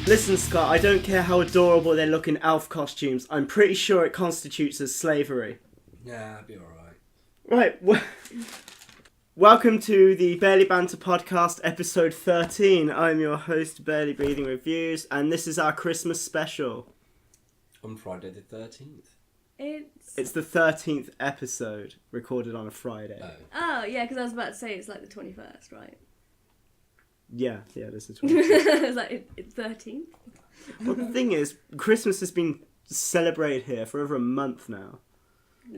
Listen, Scott, I don't care how adorable they look in elf costumes. I'm pretty sure it constitutes as slavery. Yeah, I'll be alright. Right, welcome to the Barely Banter Podcast, episode 13. I'm your host, Barely Breathing Reviews, and this is our Christmas special. On Friday the 13th. It's the 13th episode, recorded on a Friday. Oh, yeah, because I was about to say it's like the 21st, right? Yeah, this is 21st. It's like, it's 13th? Well, the thing is, Christmas has been celebrated here for over a month now.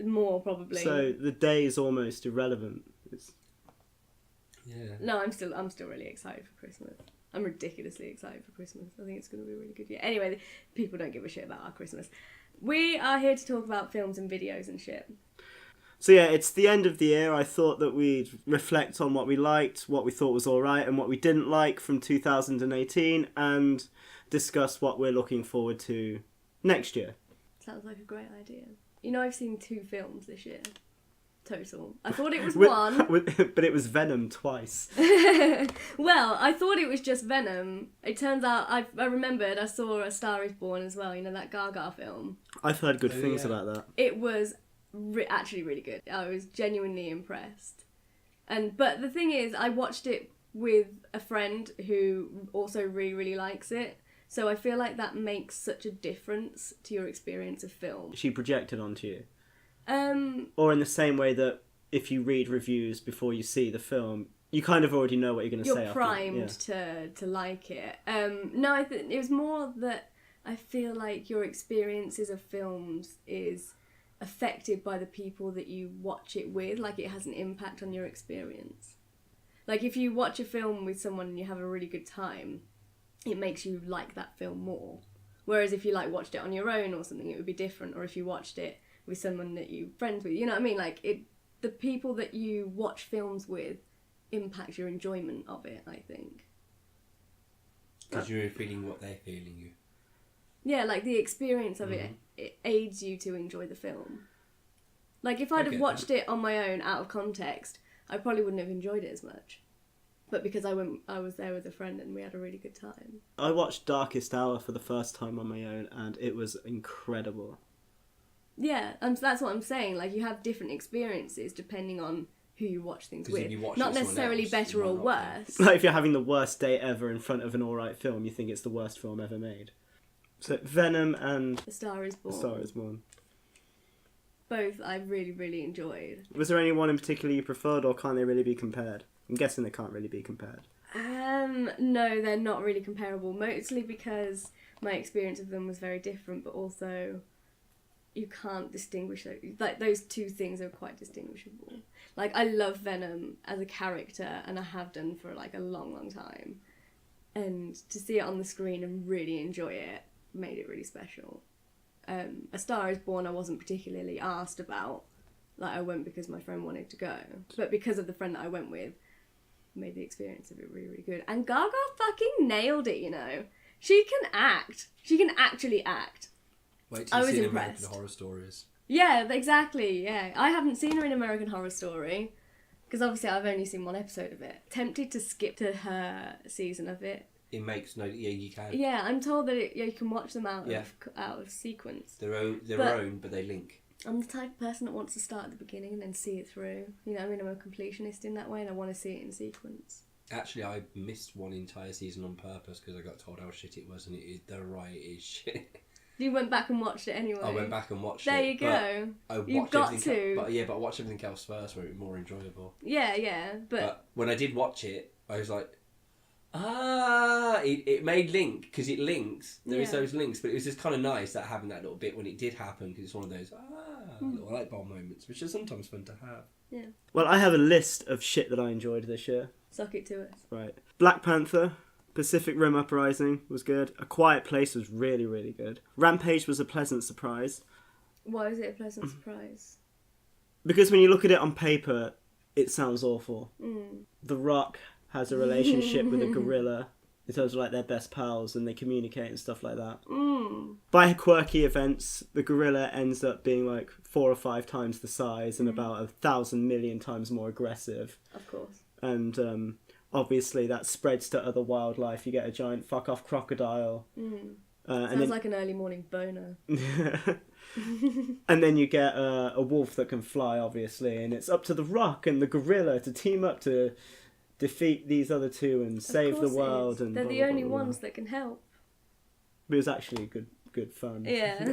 More, probably. So the day is almost irrelevant. Yeah. No, I'm still really excited for Christmas. I'm ridiculously excited for Christmas. I think it's going to be a really good year. Anyway, people don't give a shit about our Christmas. We are here to talk about films and videos and shit. So yeah, it's the end of the year. I thought that we'd reflect on what we liked, what we thought was alright, and what we didn't like from 2018, and discuss what we're looking forward to next year. Sounds like a great idea. You know, I've seen 2 films this year. Total. I thought it was one. But it was Venom twice. Well, I thought it was just Venom. It turns out, I remembered I saw A Star Is Born as well, you know, that Gaga film. I've heard good things about that. It was actually really good. I was genuinely impressed. But the thing is, I watched it with a friend who also really, really likes it. So I feel like that makes such a difference to your experience of film. She projected onto you. Or in the same way that if you read reviews before you see the film, you kind of already know what you're going to say. You're primed to like it. No, I think it was more that I feel like your experiences of films is affected by the people that you watch it with. Like, it has an impact on your experience. Like, if you watch a film with someone and you have a really good time, it makes you like that film more. Whereas if you watched it on your own or something, it would be different. Or if you watched it with someone that you're friends with, you know what I mean? Like, the people that you watch films with impact your enjoyment of it, I think. Because you're feeling what they're feeling you. Yeah, like the experience of it aids you to enjoy the film. Like, if I'd have watched it on my own out of context, I probably wouldn't have enjoyed it as much. But because I was there with a friend and we had a really good time. I watched Darkest Hour for the first time on my own, and it was incredible. Yeah, and that's what I'm saying. Like, you have different experiences depending on who you watch things with. Not necessarily better or worse. Like, if you're having the worst day ever in front of an alright film, you think it's the worst film ever made. So, Venom and A Star Is Born. A Star Is Born. Both I really, really enjoyed. Was there any one in particular you preferred, or can't they really be compared? I'm guessing they can't really be compared. No, they're not really comparable. Mostly because my experience of them was very different, but also you can't distinguish those. Like, those 2 things are quite distinguishable. Like, I love Venom as a character, and I have done for a long, long time. And to see it on the screen and really enjoy it made it really special. A Star Is Born I wasn't particularly asked about. Like, I went because my friend wanted to go. But because of the friend that I went with, made the experience of it really, really good. And Gaga fucking nailed it, you know. She can act. She can actually act. Wait till you see American Horror Stories. Yeah, exactly, yeah. I haven't seen her in American Horror Story, because obviously I've only seen one episode of it. Tempted to skip to her season of it. It makes no... Yeah, you can. Yeah, I'm told that you can watch them out of sequence. Their own, but they link. I'm the type of person that wants to start at the beginning and then see it through. You know what I mean? I'm a completionist in that way, and I want to see it in sequence. Actually, I missed one entire season on purpose because I got told how shit it was, and the writing is shit. You went back and watched it anyway? I went back and watched there it. There you go. You've got to. But I watched everything else first where it was more enjoyable. Yeah, but when I did watch it, I was like, it made link, because it links. There is those links, but it was just kind of nice that having that little bit when it did happen, because it's one of those little light bulb moments, which is sometimes fun to have. Yeah. Well, I have a list of shit that I enjoyed this year. Suck it to us. Right. Black Panther, Pacific Rim Uprising was good. A Quiet Place was really, really good. Rampage was a pleasant surprise. Why was it a pleasant surprise? Because when you look at it on paper, it sounds awful. The Rock has a relationship with a gorilla in terms of their best pals, and they communicate and stuff like that. By quirky events, the gorilla ends up being 4 or 5 times the size and about 1,000 million times more aggressive. Of course. And obviously that spreads to other wildlife. You get a giant fuck off crocodile. Sounds like an early morning boner. And then you get a wolf that can fly, obviously, and it's up to the Rock and the gorilla to team up to defeat these other two and save the world. And they're the only ones that can help. But it was actually good fun. Yeah.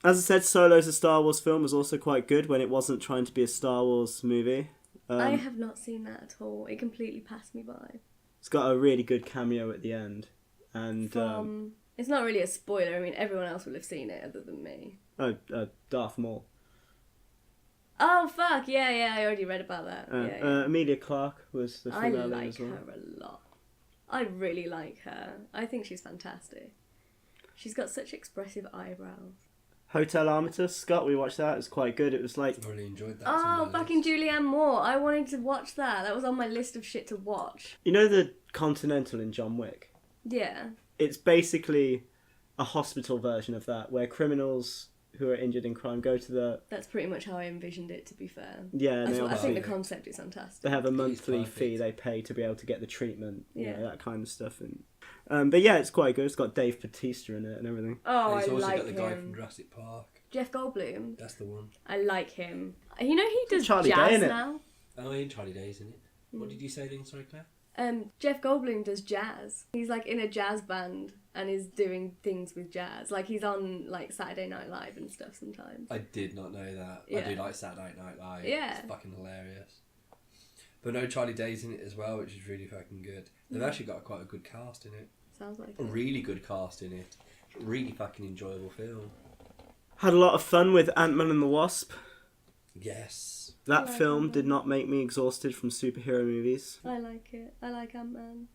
As I said, Solo's a Star Wars film was also quite good when it wasn't trying to be a Star Wars movie. I have not seen that at all. It completely passed me by. It's got a really good cameo at the end, and it's not really a spoiler. I mean, everyone else will have seen it other than me. Darth Maul. Oh fuck! Yeah, I already read about that. Emilia Clarke was the female I like as well. her a lot. I really like her. I think she's fantastic. She's got such expressive eyebrows. Hotel Armitage, Scott, we watched that. It was quite good. It was like... I really enjoyed that. Oh, fucking Julianne Moore. I wanted to watch that. That was on my list of shit to watch. You know the Continental in John Wick? Yeah. It's basically a hospital version of that, where criminals who are injured in crime go to the... That's pretty much how I envisioned it, to be fair. Yeah, I think the concept is fantastic. They have a monthly fee they pay to be able to get the treatment, you know, that kind of stuff. And but yeah, it's quite good. It's got Dave Bautista in it and everything. Oh, and I like him. He's also got the guy from Jurassic Park. Jeff Goldblum. That's the one. I like him. You know he does Charlie jazz Day, now. Oh, in Charlie Day, isn't it? What did you say then? Sorry, Claire? Jeff Goldblum does jazz. He's like in a jazz band and is doing things with jazz. Like he's on like Saturday Night Live and stuff sometimes. I did not know that. Yeah. I do like Saturday Night Live. Yeah. It's fucking hilarious. But no, Charlie Day's in it as well, which is really fucking good. They've actually got quite a good cast in it. Sounds like A really good cast in it. Really fucking enjoyable film. Had a lot of fun with Ant-Man and the Wasp. Yes. That film did not make me exhausted from superhero movies. I like it. I like Ant-Man.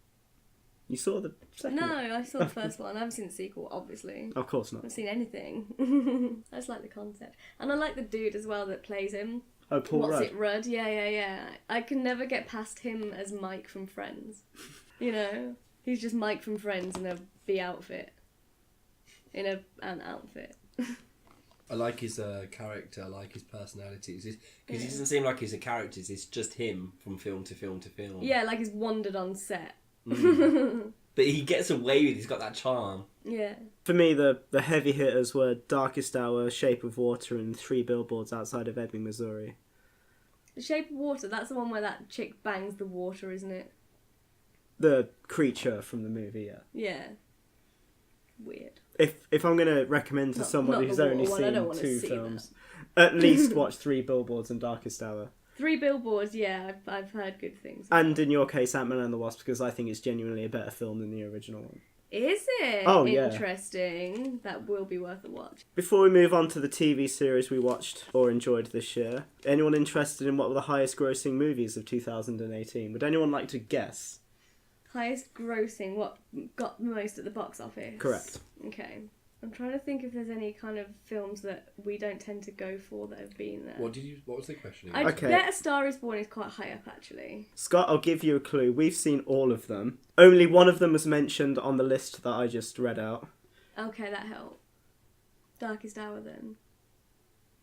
You saw the second one? No, I saw the first one. I haven't seen the sequel, obviously. Of course not. I haven't seen anything. I just like the concept. And I like the dude as well that plays him. Oh, Paul What's Rudd. it, Rudd? Yeah. I can never get past him as Mike from Friends. You know? He's just Mike from Friends in a B outfit. In an outfit. I like his character, I like his personalities. Because he doesn't seem like he's a character, it's just him from film to film to film. Yeah, like he's wandered on set. But he gets away with it, he's got that charm. Yeah. For me, the heavy hitters were Darkest Hour, Shape of Water, and 3 Billboards Outside of Ebbing, Missouri. The Shape of Water, that's the one where that chick bangs the water, isn't it? The creature from the movie, yeah. Yeah. Weird. If I'm going to recommend to Not somebody who's the only water one, I don't seen wanna 2 see films, at least watch 3 Billboards and Darkest Hour. 3 Billboards, yeah, I've heard good things. And in your case, Ant-Man and the Wasp, because I think it's genuinely a better film than the original one. Is it? Oh, yeah. Interesting. That will be worth a watch. Before we move on to the TV series we watched or enjoyed this year, anyone interested in what were the highest grossing movies of 2018? Would anyone like to guess? Highest grossing, what got the most at the box office? Correct. Okay. I'm trying to think if there's any kind of films that we don't tend to go for that have been there. What was the question again? I Okay. bet A Star Is Born is quite high up, actually. Scott, I'll give you a clue. We've seen all of them. Only one of them was mentioned on the list that I just read out. Okay, that helped. Darkest Hour, then.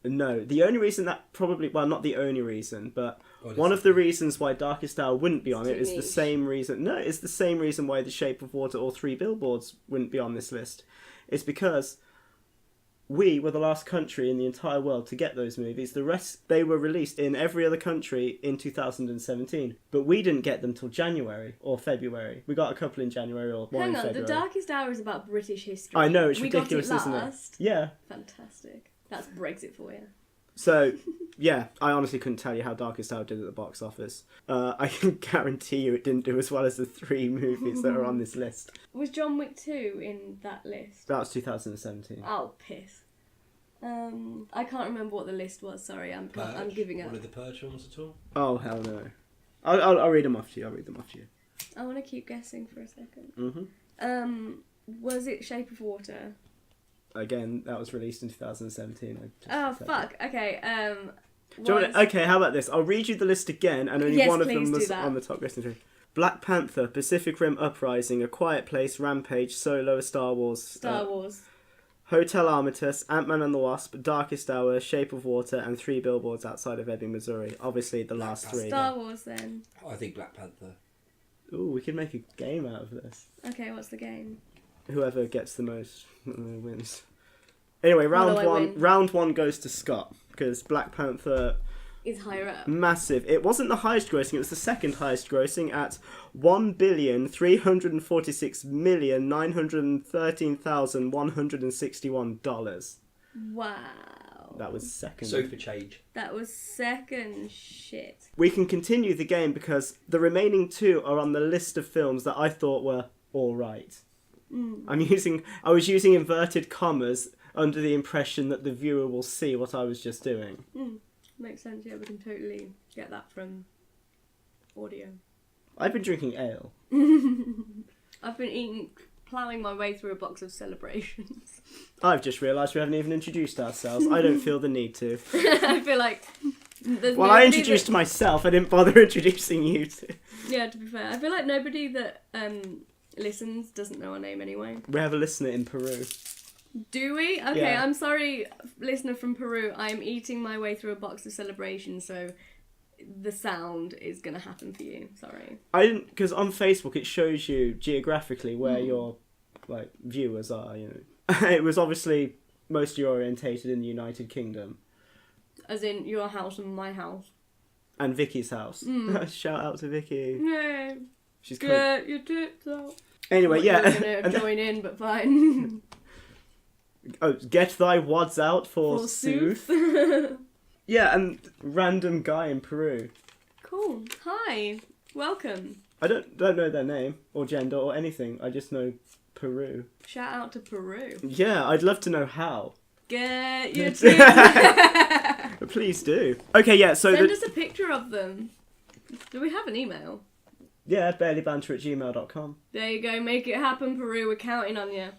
No, the only reason that probably... Well, not the only reason, but one of the reasons why Darkest Hour wouldn't be on it is the same reason... No, it's the same reason why The Shape of Water or 3 Billboards wouldn't be on this list. It's because we were the last country in the entire world to get those movies. The rest, they were released in every other country in 2017. But we didn't get them till January or February. We got a couple in January or one in February. The Darkest Hour is about British history. I know, it's we ridiculous, got it isn't it? last. Yeah. Fantastic. That's Brexit for you. So, yeah, I honestly couldn't tell you how Darkest Hour did at the box office. I can guarantee you it didn't do as well as the 3 movies that are on this list. Was John Wick 2 in that list? That was 2017. Oh, piss. I can't remember what the list was, sorry, I'm giving up. One of the Purge films at all? Oh, hell no. I'll read them off to you, I want to keep guessing for a second. Mm-hmm. Was it Shape of Water? Again, that was released in 2017. Oh, fuck. Okay. Okay, how about this? I'll read you the list again, and only one of them was that. on the top list. Black Panther, Pacific Rim Uprising, A Quiet Place, Rampage, Solo, Star Wars. Star Wars. Hotel Armitage, Ant-Man and the Wasp, Darkest Hour, Shape of Water, and 3 Billboards Outside of Ebbing, Missouri. Obviously, the last 3. Star Wars, then. I think Black Panther. Ooh, we could make a game out of this. Okay, what's the game? Whoever gets the most wins. Anyway, What do I win? round one goes to Scott because Black Panther Is higher up. massive. It wasn't the highest grossing; it was the second highest grossing at $1,346,913,161. Wow. That was second. So for change. That was second shit. We can continue the game because the remaining two are on the list of films that I thought were all right. I was using inverted commas under the impression that the viewer will see what I was just doing. Makes sense, yeah, we can totally get that from audio. I've been drinking ale. I've been ploughing my way through a box of Celebrations. I've just realised we haven't even introduced ourselves. I don't feel the need to. I feel like Well, I introduced myself. I didn't bother introducing you two. Yeah, to be fair, I feel like nobody that listens doesn't know our name anyway. We have a listener in Peru. Do we? Okay, Yeah. I'm sorry, listener from Peru. I'm eating my way through a box of Celebrations, so the sound is going to happen for you. Sorry. I didn't, because on Facebook it shows you geographically where your viewers are. It was obviously mostly orientated in the United Kingdom. As in your house and my house. And Vicky's house. Shout out to Vicky. Yay. She's Get your tits out. Anyway, yeah. I'm going to join in, but fine. Oh, get thy wads out for sooth. Yeah, and random guy in Peru. Cool. Hi. Welcome. I don't know their name or gender or anything. I just know Peru. Shout out to Peru. Yeah, I'd love to know how. Get your tits out. Please do. Okay, yeah, so... Send us a picture of them. Do we have an email? Yeah, barelybanter@gmail.com. There you go. Make it happen, Peru. We're counting on you.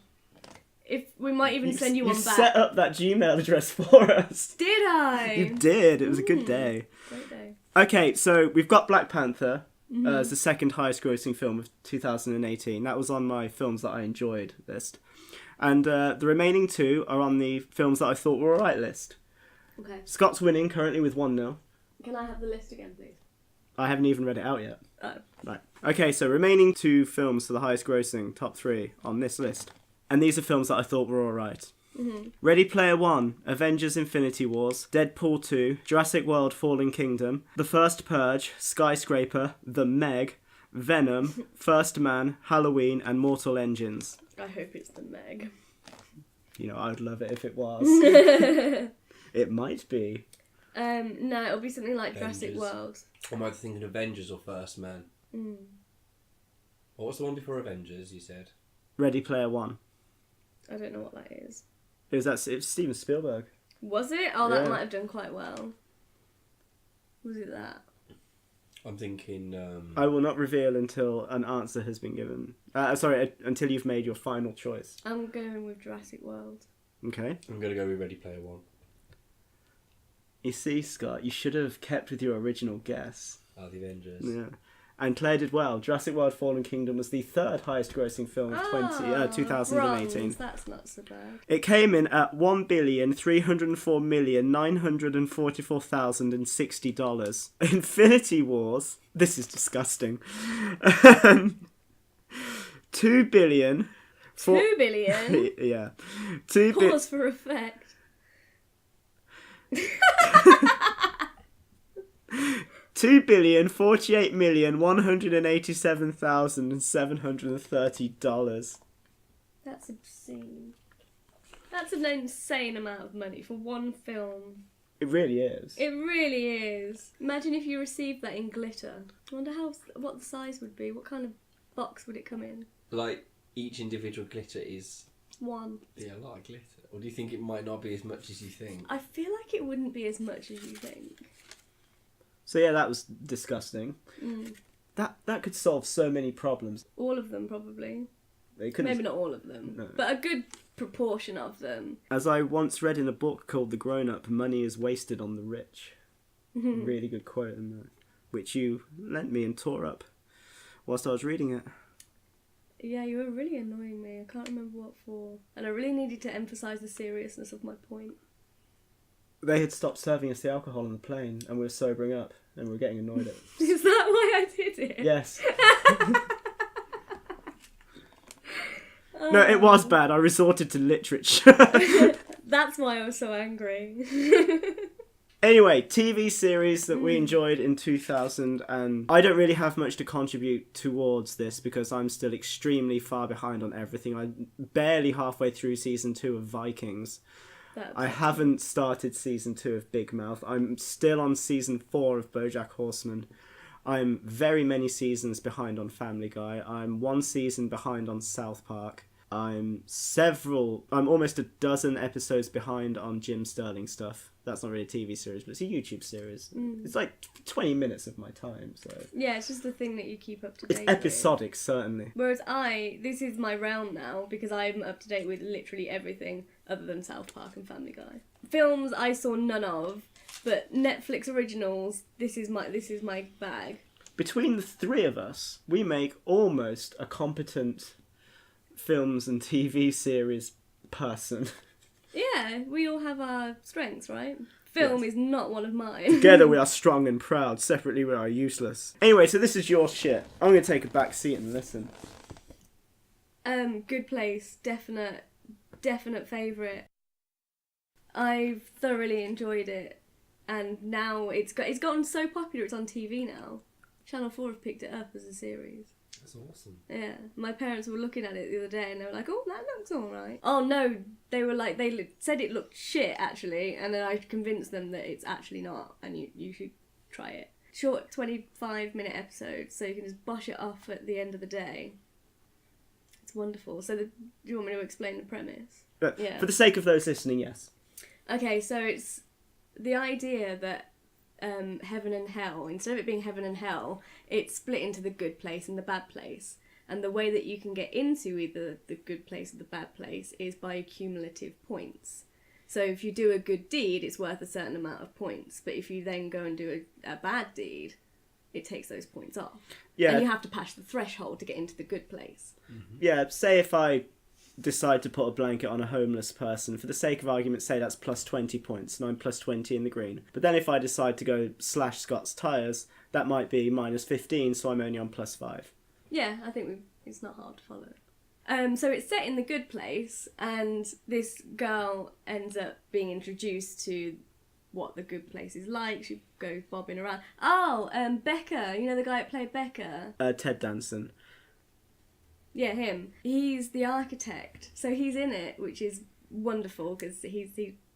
If we might even send you one back. You set up that Gmail address for us. Did I? You did. It was a good day. Great day. Okay, so we've got Black Panther as the second highest grossing film of 2018. That was on my films that I enjoyed list. And the remaining two are on the films that I thought were alright list. Okay. Scott's winning currently with 1-0. Can I have the list again, please? I haven't even read it out yet. Oh. Right. Okay, so remaining two films for the highest grossing, top three on this list. And these are films that I thought were alright. Ready Player One, Avengers Infinity Wars, Deadpool 2, Jurassic World Fallen Kingdom, The First Purge, Skyscraper, The Meg, Venom, First Man, Halloween, and Mortal Engines. I hope it's the Meg. I would love it if it was. It might be. No, it'll be something like Avengers. Jurassic World. Or am I thinking Avengers or First Man? What was the one before Avengers, you said? Ready Player One. I don't know what that is. It was Steven Spielberg. Was it? Oh, that Yeah. might have done quite well. Was it that? I'm thinking... I will not reveal until an answer has been given. Until you've made your final choice. I'm going with Jurassic World. Okay. I'm going to go with Ready Player One. You see, Scott, you should have kept with your original guess. Oh, the Avengers. Yeah. And Claire did well. Jurassic World Fallen Kingdom was the third highest grossing film of 2018. Bronze. That's not so bad. It came in at $1,304,944,060. Infinity Wars, this is disgusting. 2 billion. 2 billion? Yeah. Pause for effect. $2,048,187,730. That's obscene. That's an insane amount of money for one film. It really is. It really is. Imagine if you received that in glitter. I wonder what the size would be. What kind of box would it come in? Like, each individual glitter is... One. Yeah, a lot of glitter. Or do you think it might not be as much as you think? I feel like it wouldn't be as much as you think. So yeah, that was disgusting. That could solve so many problems. All of them, probably. They couldn't. Maybe not all of them, No. but a good proportion of them. As I once read in a book called The Grown Up, money is wasted on the rich. Really good quote in there, which you lent me and tore up whilst I was reading it. Yeah, you were really annoying me. I can't remember what for. And I really needed to emphasise the seriousness of my point. They had stopped serving us the alcohol on the plane, and we were sobering up, and we were getting annoyed at. Is that why I did it? Yes. No, it was bad. I resorted to literature. That's why I was so angry. Anyway, TV series that we enjoyed in 2000, and I don't really have much to contribute towards this because I'm still extremely far behind on everything. I'm barely halfway through season 2 of Vikings. I haven't started season 2 of Big Mouth. I'm still on season 4 of BoJack Horseman. I'm very many seasons behind on Family Guy. I'm 1 season behind on South Park. I'm almost a dozen episodes behind on Jim Sterling stuff. That's not really a TV series, but it's a YouTube series. It's like 20 minutes of my time, so... Yeah, it's just the thing that you keep up to date It's episodic, certainly. Whereas this is my realm now, because I'm up to date with literally everything other than South Park and Family Guy. Films I saw none of, but Netflix originals, this is my bag. Between the 3 of us, we make almost a competent films and TV series person. Yeah, we all have our strengths, right? Film is not one of mine. Together we are strong and proud, separately we are useless. Anyway, so this is your shit. I'm going to take a back seat and listen. Good Place, definite favourite. I've thoroughly enjoyed it, and now it's gotten so popular it's on TV now. Channel 4 have picked it up as a series. That's awesome. Yeah, my parents were looking at it the other day and they were like, "Oh, that looks alright." Oh no, they were like, said it looked shit actually, and then I convinced them that it's actually not, and you should try it. Short 25-minute episodes, so you can just bosh it off at the end of the day. It's wonderful. So do you want me to explain the premise? Yeah. For the sake of those listening, yes. Okay, so it's the idea that heaven and hell, instead of it being heaven and hell, it's split into the good place and the bad place. And the way that you can get into either the good place or the bad place is by cumulative points. So if you do a good deed, it's worth a certain amount of points. But if you then go and do a bad deed, it takes those points off. Yeah. And you have to pass the threshold to get into the good place. Mm-hmm. Yeah, say if I decide to put a blanket on a homeless person, for the sake of argument, say that's plus 20 points, and I'm plus 20 in the green. But then if I decide to go slash Scott's tyres, that might be minus 15, so I'm only on plus 5. Yeah, I think it's not hard to follow. So it's set in the good place, and this girl ends up being introduced to what the good place is like. She goes bobbing around. Oh, Becker, you know the guy that played Becker? Ted Danson. Yeah, him. He's the architect, so he's in it, which is wonderful because he's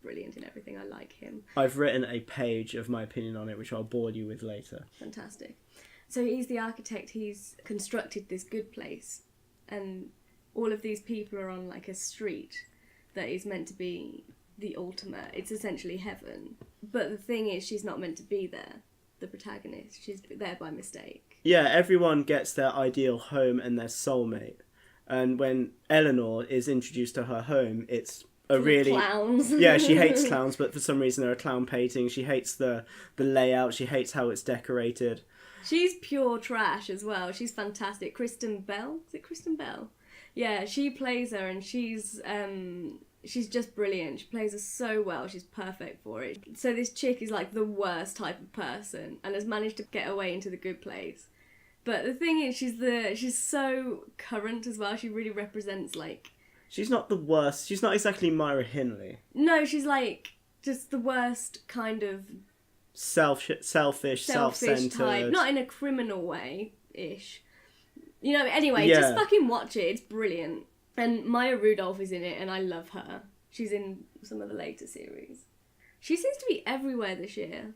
brilliant in everything. I like him. I've written a page of my opinion on it, which I'll bore you with later. Fantastic. So he's the architect. He's constructed this good place, and all of these people are on like a street that is meant to be the ultimate. It's essentially heaven. But the thing is, she's not meant to be there. The protagonist. She's there by mistake. Yeah, everyone gets their ideal home and their soulmate. And when Eleanor is introduced to her home, it's a really... clowns. Yeah, she hates clowns, but for some reason there are clown paintings. She hates the layout. She hates how it's decorated. She's pure trash as well. She's fantastic. Kristen Bell? Is it Kristen Bell? Yeah, she plays her, and she's just brilliant. She plays her so well. She's perfect for it. So this chick is like the worst type of person and has managed to get away into the good place. But the thing is, she's so current as well. She really represents like... She's not the worst. She's not exactly Myra Hindley. No, she's like just the worst kind of... Selfish, self-centered type. Not in a criminal way-ish. You know, anyway, just fucking watch it. It's brilliant. And Maya Rudolph is in it, and I love her. She's in some of the later series. She seems to be everywhere this year,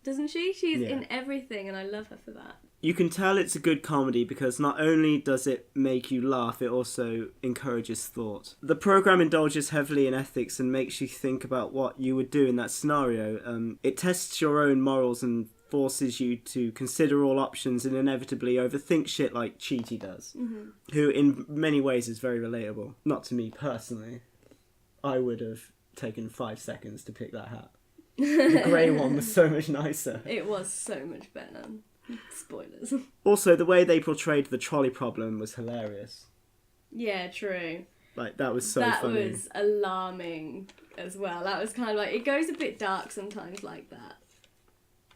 doesn't she? She's in everything, and I love her for that. You can tell it's a good comedy because not only does it make you laugh, it also encourages thought. The programme indulges heavily in ethics and makes you think about what you would do in that scenario. It tests your own morals and forces you to consider all options and inevitably overthink shit like Cheaty does, who in many ways is very relatable. Not to me personally. I would have taken 5 seconds to pick that hat. The grey one was so much nicer. It was so much better. Spoilers. Also, the way they portrayed the trolley problem was hilarious. Yeah, true. Like, that was so funny. That was alarming as well. That was kind of like... It goes a bit dark sometimes like that.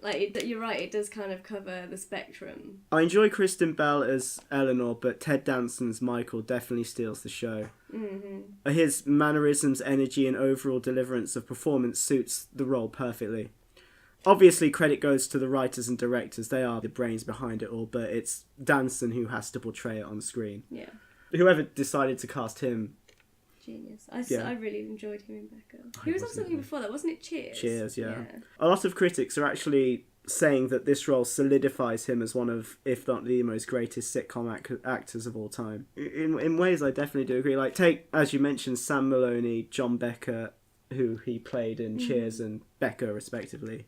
Like, you're right, it does kind of cover the spectrum. I enjoy Kristen Bell as Eleanor, but Ted Danson's Michael definitely steals the show. Mm-hmm. His mannerisms, energy, and overall deliverance of performance suits the role perfectly. Obviously, credit goes to the writers and directors. They are the brains behind it all, but it's Danson who has to portray it on screen. Yeah. Whoever decided to cast him... Genius. I really enjoyed him in Becca. He was on something before that, wasn't it? Cheers? Cheers, yeah. A lot of critics are actually saying that this role solidifies him as one of, if not the most greatest sitcom actors of all time. In ways I definitely do agree. Like, take, as you mentioned, Sam Maloney, John Becker, who he played in Cheers and Becca, respectively.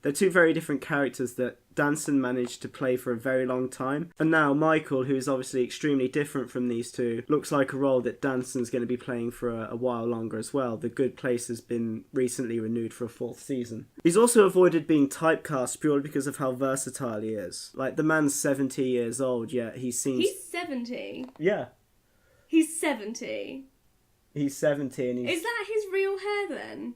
They're two very different characters that Danson managed to play for a very long time. And now Michael, who is obviously extremely different from these two, looks like a role that Danson's going to be playing for a while longer as well. The Good Place has been recently renewed for a 4th season. He's also avoided being typecast purely because of how versatile he is. Like, the man's 70 years old, yet he seems... He's 70? Yeah. He's 70? He's 70 and he's... Is that his real hair then?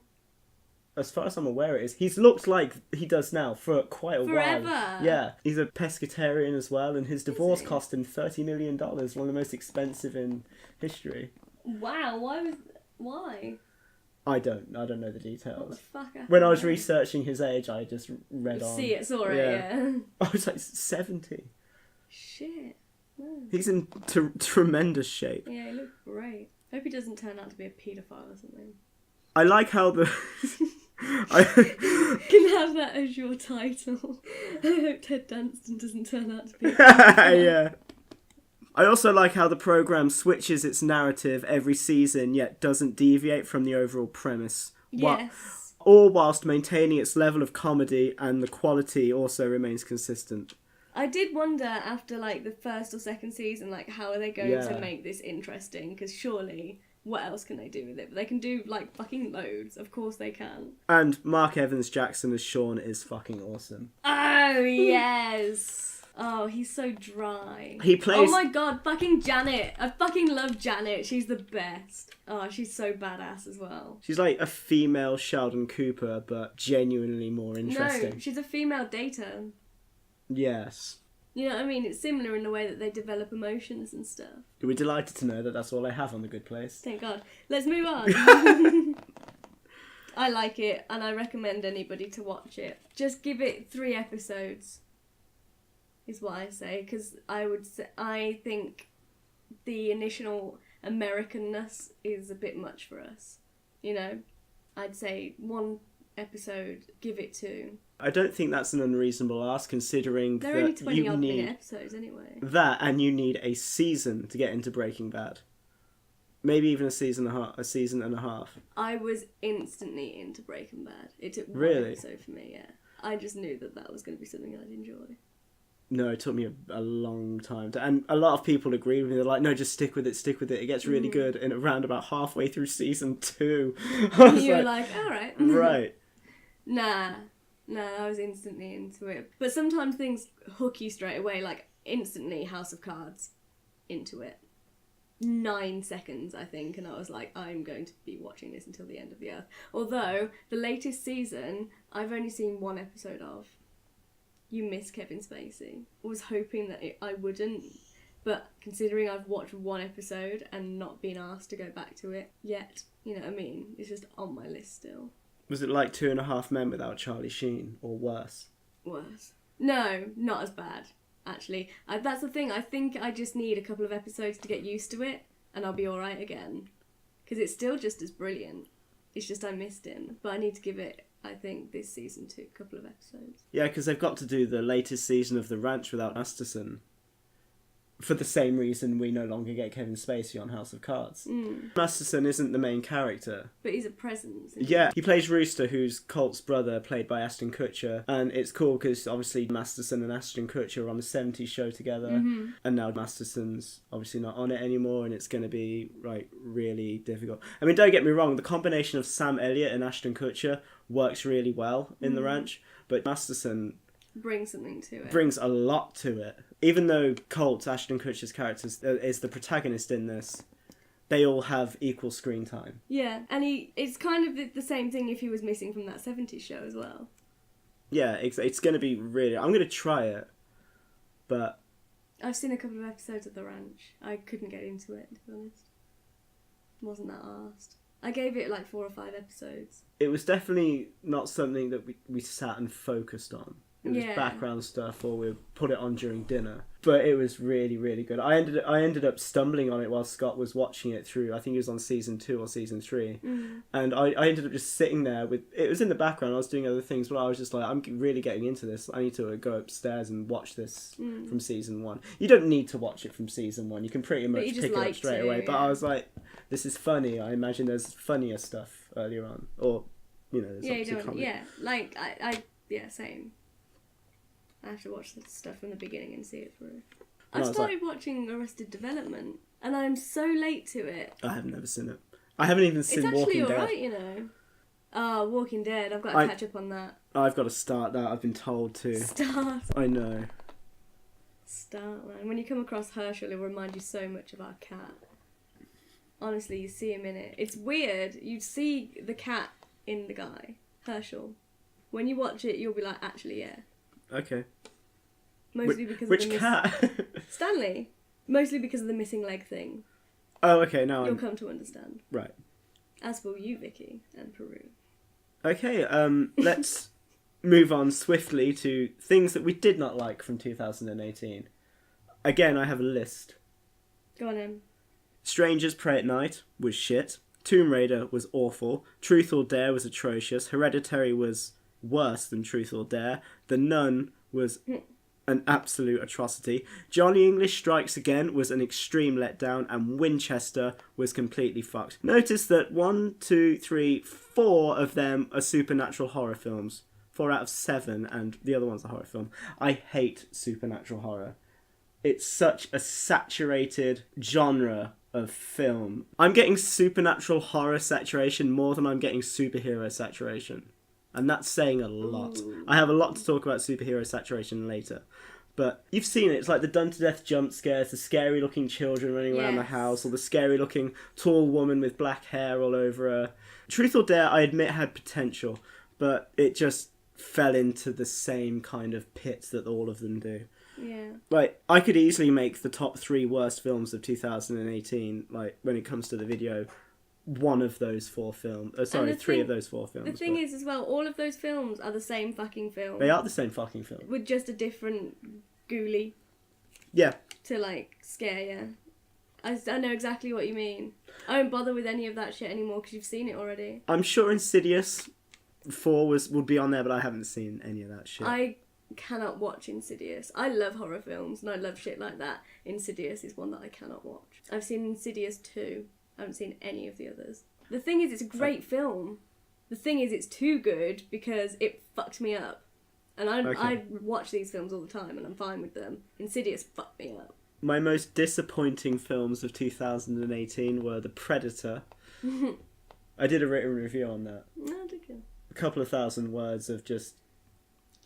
As far as I'm aware it is. He's looked like he does now for quite a while. Forever. Yeah. He's a pescatarian as well, and his divorce cost him $30 million, one of the most expensive in history. Wow, why? I don't know the details. What the fuck happened? When I was researching his age, I just read on. Saw it, yeah. I was like, 70. Shit. No. He's in tremendous shape. Yeah, he looks great. Hope he doesn't turn out to be a paedophile or something. I like how the... You can have that as your title. I hope Ted Danson doesn't turn out to be a paedophile. Yeah. I also like how the programme switches its narrative every season, yet doesn't deviate from the overall premise. Yes. All whilst maintaining its level of comedy, and the quality also remains consistent. I did wonder after, like, the first or second season, like, how are they going to make this interesting? Because surely... what else can they do with it? But they can do, like, fucking loads. Of course they can. And Mark Evans Jackson as Sean is fucking awesome. Oh, yes. Oh, he's so dry. He plays... Oh my god, fucking Janet. I fucking love Janet. She's the best. Oh, she's so badass as well. She's like a female Sheldon Cooper, but genuinely more interesting. No, she's a female Data. Yes. You know what I mean? It's similar in the way that they develop emotions and stuff. We're delighted to know that that's all I have on The Good Place. Thank God. Let's move on. I like it, and I recommend anybody to watch it. Just give it 3 episodes, is what I say, because I think the initial Americanness is a bit much for us. You know? I'd say 1 episode, give it 2. I don't think that's an unreasonable ask, considering They're that only 20 you odd need minute episodes anyway. that, and you need a season to get into Breaking Bad. Maybe even a season and a half. I was instantly into Breaking Bad. It took 1 Really? episode for me, yeah. I just knew that was going to be something I'd enjoy. No, it took me a long time to, and a lot of people agreed with me. They're like, no, just stick with it. It gets really good. And around about halfway through season 2, I was you were like, alright. Right. Nah, I was instantly into it. But sometimes things hook you straight away, like instantly House of Cards, into it. 9 seconds, I think, and I was like, I'm going to be watching this until the end of the earth. Although, the latest season, I've only seen 1 episode of. You miss Kevin Spacey. I was hoping that I wouldn't, but considering I've watched 1 episode and not been asked to go back to it yet, you know what I mean? It's just on my list still. Was it like 2.5 Men without Charlie Sheen, or worse? Worse. No, not as bad, actually. That's the thing, I think I just need a couple of episodes to get used to it, and I'll be alright again. Because it's still just as brilliant. It's just I missed him. But I need to give it, I think, this season a couple of episodes. Yeah, because they've got to do the latest season of The Ranch without Masterson. For the same reason we no longer get Kevin Spacey on House of Cards. Masterson isn't the main character. But he's a presence. Yeah, he plays Rooster, who's Colt's brother, played by Ashton Kutcher. And it's cool because obviously Masterson and Ashton Kutcher are on a 70s show together. Mm-hmm. And now Masterson's obviously not on it anymore, and it's going to be like really difficult. I mean, don't get me wrong, the combination of Sam Elliott and Ashton Kutcher works really well in The Ranch. But Masterson... brings something to it. Brings a lot to it. Even though Colt, Ashton Kutcher's character, is the protagonist in this, they all have equal screen time. Yeah, and it's kind of the same thing if he was missing from that 70s show as well. Yeah, it's going to be really... I'm going to try it, but... I've seen a couple of episodes of The Ranch. I couldn't get into it, to be honest. Wasn't that arsed. I gave it like 4 or 5 episodes. It was definitely not something that we sat and focused on. It was Yeah. background stuff, or we put it on during dinner. But it was really, really good. I ended up stumbling on it while Scott was watching it through. I think he was on season 2 or season 3. And I ended up just sitting there with... It was in the background, I was doing other things, but I was just like, I'm really getting into this. I need to go upstairs and watch this from season 1. You don't need to watch it from season 1. You can pretty much pick it up straight away. But I was like, this is funny. I imagine there's funnier stuff earlier on. Or, you know, there's obviously comedy. Yeah, like, yeah, same. I have to watch the stuff from the beginning and see it through. I started watching Arrested Development, and I'm so late to it. I have never seen it. I haven't even seen Walking Dead. It's actually alright, you know. Oh, Walking Dead. I've got to catch up on that. I've got to start that. I've been told to. Start. I know. Start, man. When you come across Herschel, it'll remind you so much of our cat. Honestly, you see him in it. It's weird. You see the cat in the guy, Herschel. When you watch it, you'll be like, actually, yeah. Okay. Mostly because which of the cat? Stanley. Mostly because of the missing leg thing. Oh, okay. Now You'll come to understand. Right. As will you, Vicky, and Peru. Okay. Let's move on swiftly to things that we did not like from 2018. Again, I have a list. Go on, Em. Strangers Pray at Night was shit. Tomb Raider was awful. Truth or Dare was atrocious. Hereditary was worse than Truth or Dare. The Nun was an absolute atrocity. Johnny English Strikes Again was an extreme letdown, and Winchester was completely fucked. Notice that 1, 2, 3, 4 of them are supernatural horror films. 4 out of 7, and the other one's a horror film. I hate supernatural horror. It's such a saturated genre of film. I'm getting supernatural horror saturation more than I'm getting superhero saturation. And that's saying a lot. Ooh. I have a lot to talk about superhero saturation later. But you've seen it. It's like the done-to-death jump scares, the scary-looking children running around the house, or the scary-looking tall woman with black hair all over her. Truth or Dare, I admit, had potential, but it just fell into the same kind of pits that all of them do. Yeah. Like, I could easily make the top 3 worst films of 2018, like, when it comes to the video, one of those 4 films. 3 of those 4 films. The thing is, as well, all of those films are the same fucking film. They are the same fucking film. With just a different ghoulie. Yeah. To, like, scare you. I know exactly what you mean. I don't bother with any of that shit anymore because you've seen it already. I'm sure Insidious 4 would be on there, but I haven't seen any of that shit. I cannot watch Insidious. I love horror films and I love shit like that. Insidious is one that I cannot watch. I've seen Insidious 2. I haven't seen any of the others. The thing is, it's a great film. The thing is, it's too good because it fucked me up. And I watch these films all the time and I'm fine with them. Insidious fucked me up. My most disappointing films of 2018 were The Predator. I did a written review on that. No, did you? A couple of thousand words of just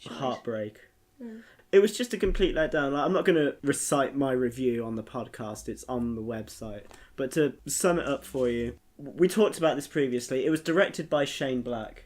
heartbreak. Yeah. It was just a complete letdown. Like, I'm not going to recite my review on the podcast. It's on the website. But to sum it up for you, we talked about this previously. It was directed by Shane Black,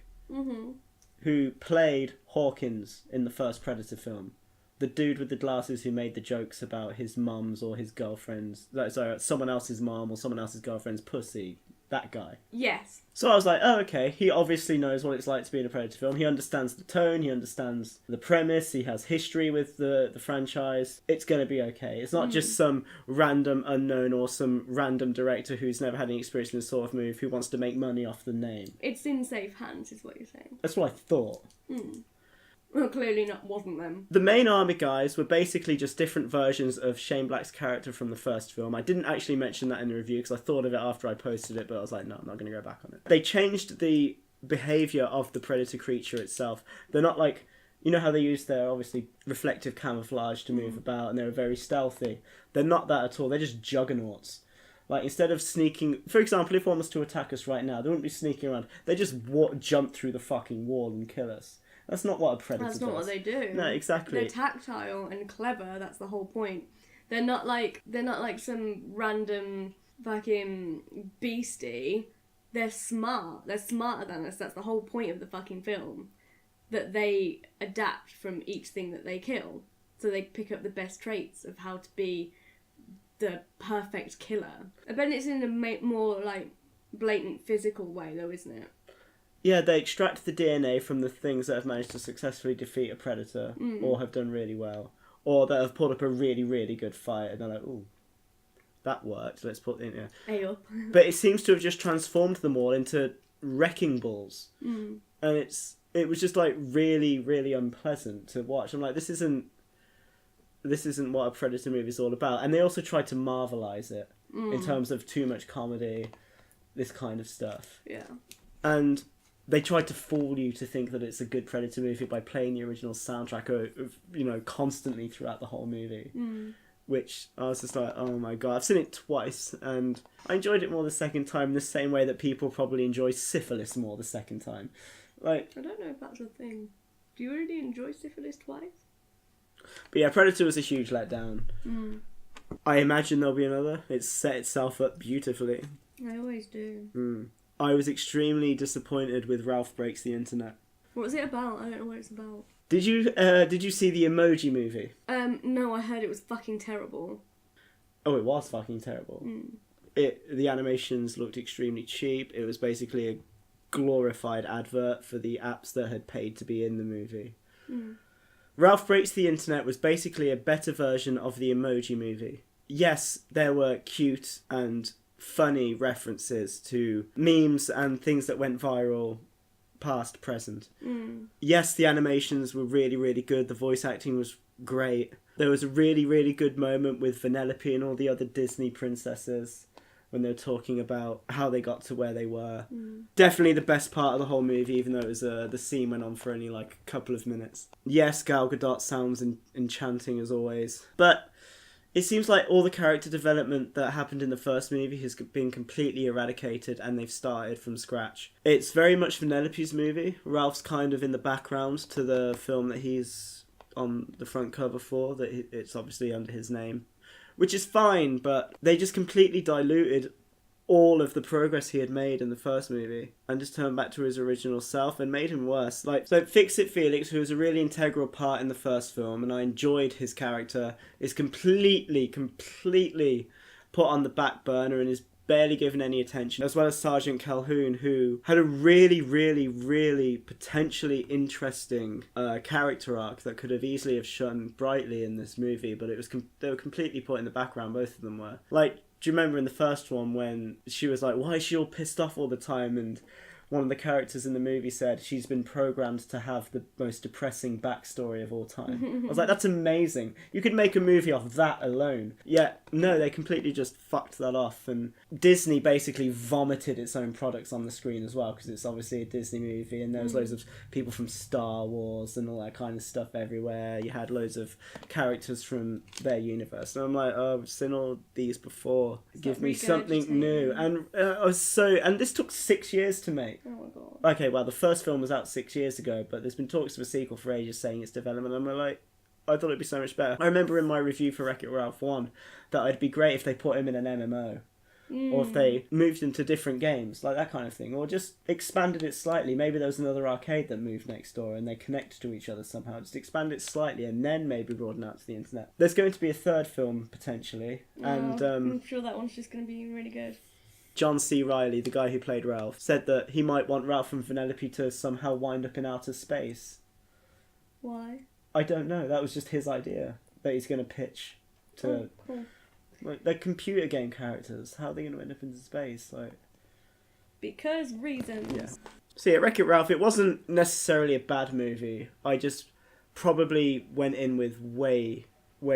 who played Hawkins in the first Predator film. The dude with the glasses who made the jokes about his mum's or his girlfriend's... Sorry, someone else's mum or someone else's girlfriend's pussy. That guy. Yes. So I was like, oh, okay, he obviously knows what it's like to be in a Predator film. He understands the tone, he understands the premise, he has history with the franchise. It's going to be okay. It's not just some random unknown or some random director who's never had any experience in this sort of move who wants to make money off the name. It's in safe hands, is what you're saying. That's what I thought. Well, clearly wasn't them. The main army guys were basically just different versions of Shane Black's character from the first film. I didn't actually mention that in the review because I thought of it after I posted it, but I was like, no, I'm not going to go back on it. They changed the behaviour of the predator creature itself. They're not like... You know how they use their, obviously, reflective camouflage to move about and they're very stealthy? They're not that at all. They're just juggernauts. Like, instead of sneaking... For example, if one was to attack us right now, they wouldn't be sneaking around. They just jump through the fucking wall and kill us. That's not what a predator does. That's not what they do. No, exactly. They're tactile and clever. That's the whole point. They're not like some random fucking beastie. They're smart. They're smarter than us. That's the whole point of the fucking film. that they adapt from each thing that they kill. So they pick up the best traits of how to be the perfect killer. I bet it's in a more, like, blatant physical way, though, isn't it? Yeah, they extract the DNA from the things that have managed to successfully defeat a predator, or have done really well, or that have put up a really, really good fight, and they're like, ooh, that worked, let's put it in here. Ayo. But it seems to have just transformed them all into wrecking balls. And it was just, like, really, really unpleasant to watch. I'm like, this isn't what a Predator movie is all about. And they also tried to Marvelize it in terms of too much comedy, this kind of stuff. Yeah. And they tried to fool you to think that it's a good Predator movie by playing the original soundtrack, constantly throughout the whole movie. Which I was just like, oh my god. I've seen it twice, and I enjoyed it more the second time, the same way that people probably enjoy Syphilis more the second time. Like, I don't know if that's a thing. Do you really enjoy Syphilis twice? But yeah, Predator was a huge letdown. I imagine there'll be another. It's set itself up beautifully. I always do. I was extremely disappointed with Ralph Breaks the Internet. What was it about? I don't know what it's about. Did you see the Emoji Movie? No, I heard it was fucking terrible. Oh, it was fucking terrible. The animations looked extremely cheap. It was basically a glorified advert for the apps that had paid to be in the movie. Ralph Breaks the Internet was basically a better version of the Emoji Movie. Yes, there were cute and funny references to memes and things that went viral, past, present. Yes, the animations were really, really good. The voice acting was great. There was a really, really good moment with Vanellope and all the other Disney princesses when they were talking about how they got to where they were. Definitely the best part of the whole movie, even though it was the scene went on for only like a couple of minutes. Yes, Gal Gadot sounds enchanting as always, but it seems like all the character development that happened in the first movie has been completely eradicated, and they've started from scratch. It's very much Vanellope's movie. Ralph's kind of in the background to the film that he's on the front cover for, that it's obviously under his name. Which is fine, but they just completely diluted all of the progress he had made in the first movie and just turned back to his original self and made him worse. Like, so Fix-It Felix, who was a really integral part in the first film, and I enjoyed his character, is completely put on the back burner and is barely given any attention, as well as Sergeant Calhoun, who had a really, really, really potentially interesting character arc that could have easily have shone brightly in this movie, but it was they were completely put in the background, both of them were. Like, do you remember in the first one when she was like, why is she all pissed off all the time? And one of the characters in the movie said she's been programmed to have the most depressing backstory of all time. I was like, that's amazing. You could make a movie off that alone. Yet, no, they completely just fucked that off. And Disney basically vomited its own products on the screen as well, because it's obviously a Disney movie, and there was loads of people from Star Wars and all that kind of stuff everywhere. You had loads of characters from their universe. And I'm like, oh, I've seen all these before. Give me something new. And and this took 6 years to make. Oh my god. Okay, well, the first film was out 6 years ago, but there's been talks of a sequel for ages saying it's development. I'm like, I thought it'd be so much better. I remember in my review for Wreck-It Ralph 1 that it'd be great if they put him in an MMO. Or if they moved him to different games, like that kind of thing. Or just expanded it slightly. Maybe there was another arcade that moved next door and they connect to each other somehow. Just expand it slightly and then maybe broaden out to the internet. There's going to be a third film, potentially. And I'm sure that one's just going to be really good. John C. Reilly, the guy who played Ralph, said that he might want Ralph and Vanellope to somehow wind up in outer space. Why? I don't know. That was just his idea that he's going to pitch to. Oh, cool. Like, they're computer game characters. How are they going to end up in space? Like, because reasons. Yeah. So yeah, Wreck-It Ralph, it wasn't necessarily a bad movie. I just probably went in with way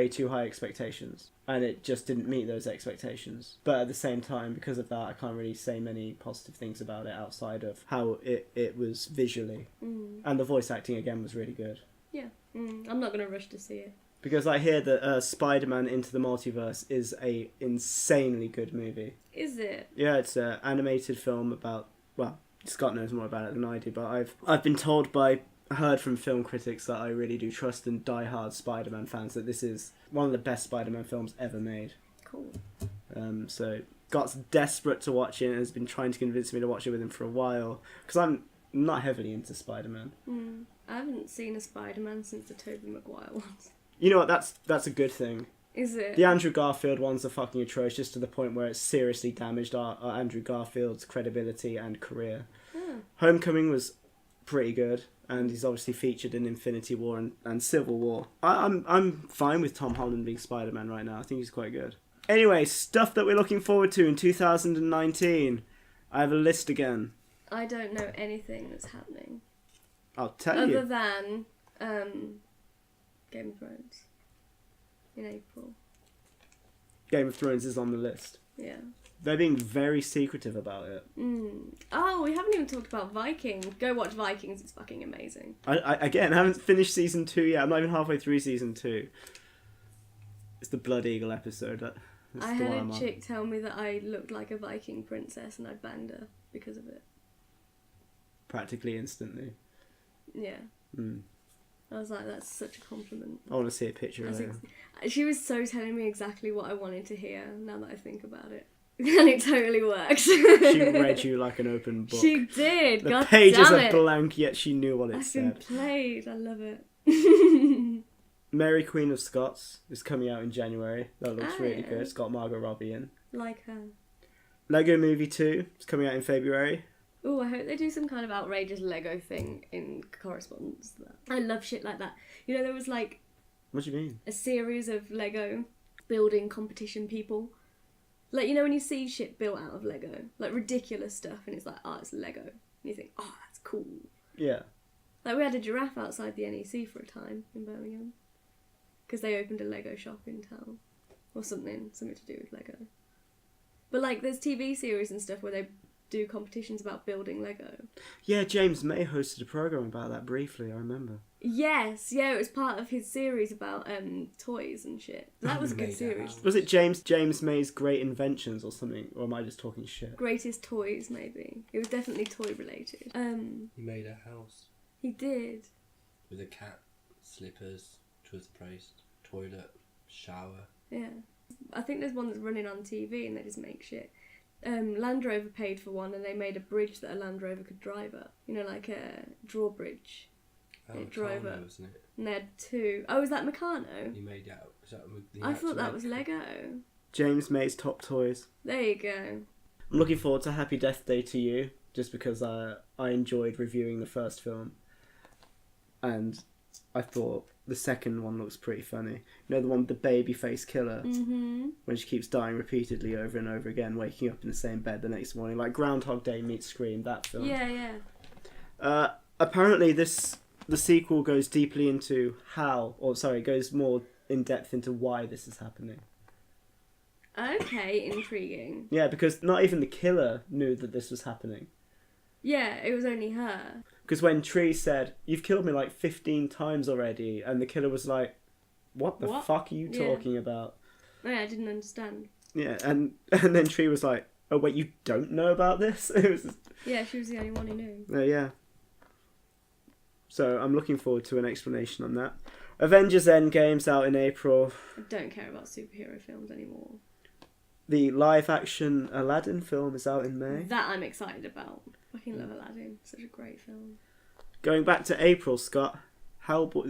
too high expectations, and it just didn't meet those expectations. But at the same time, because of that, I can't really say many positive things about it outside of how it was visually. And the voice acting again was really good. Yeah. I'm not going to rush to see it. Because I hear that Spider-Man Into the Multiverse is a insanely good movie. Is it? Yeah, it's an animated film about, well, Scott knows more about it than I do, but I've been heard from film critics that I really do trust, and die-hard Spider-Man fans, that this is one of the best Spider-Man films ever made. Cool. So Scott's desperate to watch it and has been trying to convince me to watch it with him for a while, because not heavily into Spider-Man. I haven't seen a Spider-Man since the Tobey Maguire ones. You know what? That's a good thing. Is it? The Andrew Garfield ones are fucking atrocious to the point where it's seriously damaged our Andrew Garfield's credibility and career. Homecoming was pretty good, and he's obviously featured in Infinity War and Civil War. I'm fine with Tom Holland being Spider-Man right now. I think he's quite good. Anyway, stuff that we're looking forward to in 2019. I have a list again. I don't know anything that's happening. I'll tell you. Other than Game of Thrones in April. Game of Thrones is on the list. Yeah. They're being very secretive about it. Oh, we haven't even talked about Vikings. Go watch Vikings, it's fucking amazing. I haven't finished season 2 yet. I'm not even halfway through season 2. It's the Blood Eagle episode. I had a chick tell me that I looked like a Viking princess and I'd banged her because of it. Practically instantly. Yeah. I was like, that's such a compliment. I want to see a picture of her. She was so telling me exactly what I wanted to hear, now that I think about it. And it totally works. She read you like an open book. She did. The God pages damn are it. blank, yet she knew what it I've said. been played. I love it. Mary Queen of Scots is coming out in January. That looks really yeah. good. It's got Margot Robbie in. Like her. Lego Movie 2 is coming out in February. Oh, I hope they do some kind of outrageous Lego thing in correspondence to that. I love shit like that. You know, there was like... What do you mean? A series of Lego building competition people. Like, you know when you see shit built out of Lego? Like ridiculous stuff and it's like, oh, it's Lego. And you think, oh, that's cool. Yeah. Like we had a giraffe outside the NEC for a time in Birmingham. Because they opened a Lego shop in town. Or something to do with Lego. But like there's TV series and stuff where they do competitions about building Lego. Yeah, James May hosted a program about that briefly, I remember. Yes, yeah, it was part of his series about toys and shit. That was a good series. Was it James May's Great Inventions or something? Or am I just talking shit? Greatest Toys, maybe. It was definitely toy related. He made a house. He did. With a cat, slippers, toothpaste, toilet, shower. Yeah. I think there's one that's running on TV and they just make shit. Land Rover paid for one and they made a bridge that a Land Rover could drive up. You know, like a drawbridge. It drove up. Wasn't it? And they had two. Oh, is that Meccano? He made out. I thought that was Lego. James May's Top Toys. There you go. I'm looking forward to Happy Death Day to You, just because I enjoyed reviewing the first film. And I thought the second one looks pretty funny. You know, the one with the baby face killer? Mm-hmm. When she keeps dying repeatedly over and over again, waking up in the same bed the next morning. Like Groundhog Day meets Scream, that film. Yeah, yeah. Apparently the sequel goes deeply into goes more in depth into why this is happening. Okay, intriguing. Yeah, because not even the killer knew that this was happening. Yeah, it was only her. Because when Tree said, "You've killed me like 15 times already," and the killer was like, what the fuck are you talking about? Oh, yeah, I didn't understand. Yeah, and then Tree was like, "Oh wait, you don't know about this?" It was. Yeah, she was the only one who knew. Yeah. So I'm looking forward to an explanation on that. Avengers Endgame's out in April. I don't care about superhero films anymore. The live-action Aladdin film is out in May. That I'm excited about. Fucking love Aladdin. Such a great film. Going back to April, Scott. Hellboy,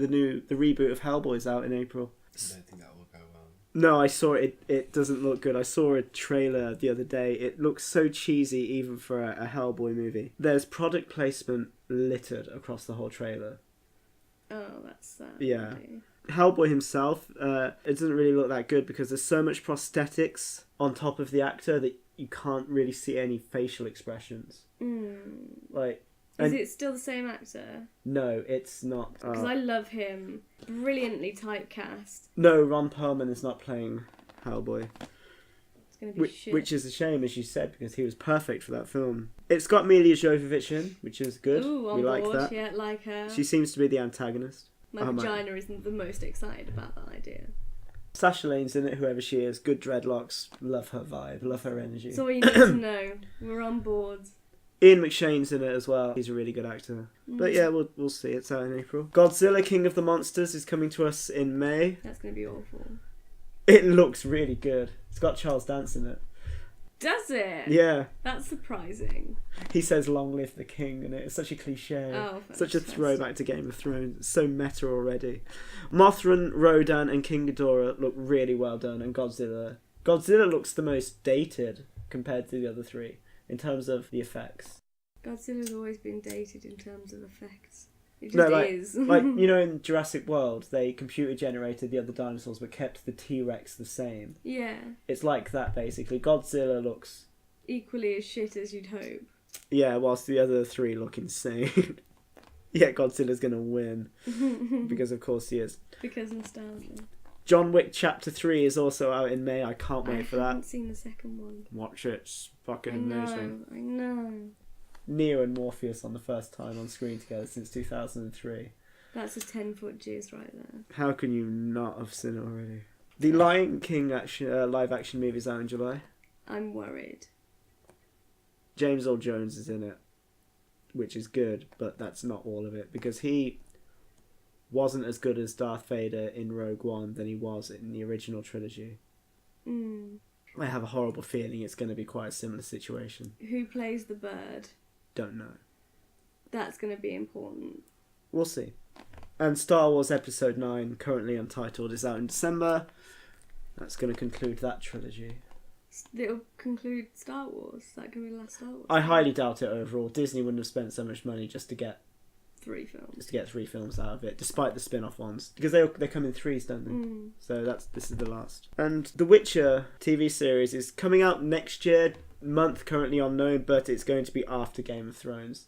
the reboot of Hellboy's out in April. I don't think that will go well. No, I saw it. It doesn't look good. I saw a trailer the other day. It looks so cheesy even for a Hellboy movie. There's product placement littered across the whole trailer. Oh, that's sad. Yeah. Really. Hellboy himself, it doesn't really look that good because there's so much prosthetics on top of the actor that you can't really see any facial expressions. Is it still the same actor? No, it's not. Because I love him. Brilliantly typecast. No, Ron Perlman is not playing Hellboy. It's going to be shit. Which is a shame, as you said, because he was perfect for that film. It's got Mila Jovovich in, which is good. Ooh, on we board. like that. Yeah, like her. She seems to be the antagonist. My vagina isn't the most excited about that idea. Sasha Lane's in it, whoever she is. Good dreadlocks. Love her vibe. Love her energy. That's all you need to know. We're on board. Ian McShane's in it as well. He's a really good actor. But yeah, we'll see. It's out in April. Godzilla King of the Monsters is coming to us in May. That's going to be awful. It looks really good. It's got Charles Dance in it. Does it? Yeah. That's surprising. He says, "Long live the king," and it's such a cliche. Oh, such a throwback to Game of Thrones. It's so meta already. Mothra, Rodan, and King Ghidorah look really well done, and Godzilla looks the most dated compared to the other three in terms of the effects. Godzilla's always been dated in terms of effects. It just No, like, is. like, you know, in Jurassic World, they computer generated the other dinosaurs but kept the T-Rex the same. Yeah. It's like that, basically. Godzilla looks... equally as shit as you'd hope. Yeah, whilst the other three look insane. Yeah, Godzilla's gonna win. Because of course he is. Because nostalgia. John Wick Chapter 3 is also out in May. I can't wait for that. I haven't seen the second one. Watch it. It's fucking amazing. I know. Neo and Morpheus on the first time on screen together since 2003. That's a 10-foot jizz right there. How can you not have seen it already? The Lion King live action movie is out in July. I'm worried. James Earl Jones is in it, which is good, but that's not all of it, because he wasn't as good as Darth Vader in Rogue One than he was in the original trilogy. I have a horrible feeling it's going to be quite a similar situation. Who plays the bird? Don't know. That's going to be important. We'll see. And Star Wars Episode 9, currently untitled, is out in December. That's going to conclude that trilogy. It'll conclude Star Wars. Is that going to be the last Star Wars? I highly doubt it overall. Disney wouldn't have spent so much money just to get 3 films. Just to get 3 films out of it, despite the spin-off ones. Because they come in 3s, don't they? So this is the last. And The Witcher TV series is coming out next year, month currently unknown, but it's going to be after Game of Thrones.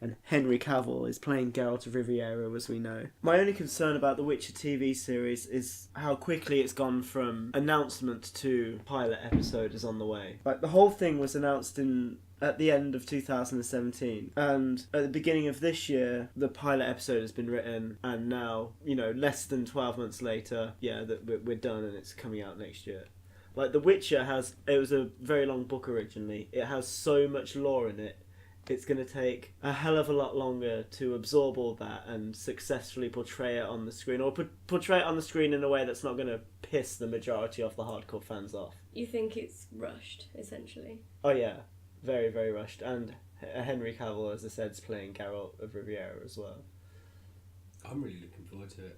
And Henry Cavill is playing Geralt of Riviera, as we know. My only concern about The Witcher TV series is how quickly it's gone from announcement to pilot episode is on the way. Like, the whole thing was announced at the end of 2017, and at the beginning of this year the pilot episode has been written, and now, you know, less than 12 months later, that we're done and it's coming out next year. Like, The Witcher it was a very long book originally. It has so much lore in it. It's going to take a hell of a lot longer to absorb all that and successfully portray it on the screen, or portray it on the screen in a way that's not going to piss the majority of the hardcore fans off. You think it's rushed, essentially? Oh yeah, very, very rushed. And Henry Cavill, as I said, is playing Geralt of Riviera as well. I'm really looking forward to it.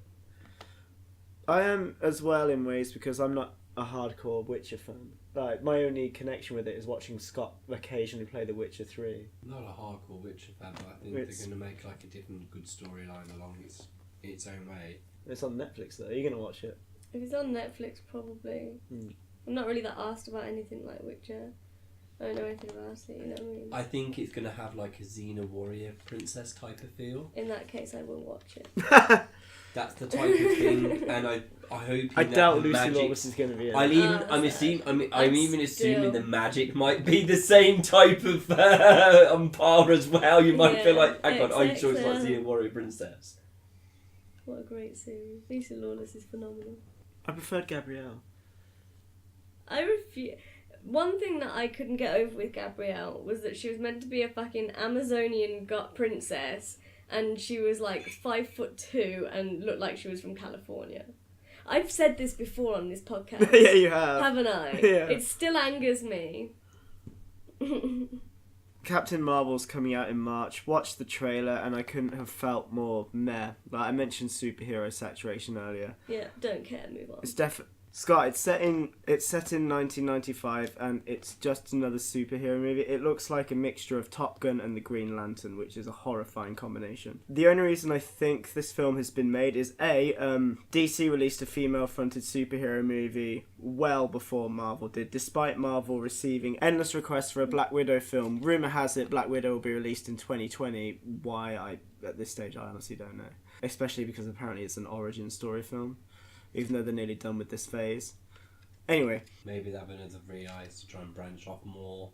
I am as well, in ways, because I'm not a hardcore Witcher fan. Like, my only connection with it is watching Scott occasionally play The Witcher 3. I'm not a hardcore Witcher fan, but I think they're going to make like a different good storyline along its own way. It's on Netflix though. Are you going to watch it? If it's on Netflix, probably. I'm not really that asked about anything like Witcher. I don't know anything about it, you know what I mean? I think it's going to have like a Xena warrior princess type of feel. In that case, I will watch it. That's the type of thing, and I hope. I doubt Lucy Lawless is going to be in it. I'm even assuming the magic might be the same type of on par as well. You might feel like, I'm sure it's like Xena warrior princess. What a great series! Lucy Lawless is phenomenal. I preferred Gabrielle. I refuse. One thing that I couldn't get over with Gabrielle was that she was meant to be a fucking Amazonian princess, and she was like 5'2" and looked like she was from California. I've said this before on this podcast. Yeah, you have. Haven't I? Yeah. It still angers me. Captain Marvel's coming out in March. Watched the trailer and I couldn't have felt more meh. Like, I mentioned superhero saturation earlier. Yeah, don't care, move on. It's Scott, it's set in 1995 and it's just another superhero movie. It looks like a mixture of Top Gun and the Green Lantern, which is a horrifying combination. The only reason I think this film has been made is DC released a female-fronted superhero movie well before Marvel did, despite Marvel receiving endless requests for a Black Widow film. Rumour has it Black Widow will be released in 2020. Why, at this stage, I honestly don't know. Especially because apparently it's an origin story film, even though they're nearly done with this phase. Anyway. Maybe they have another re-eyes to try and branch off more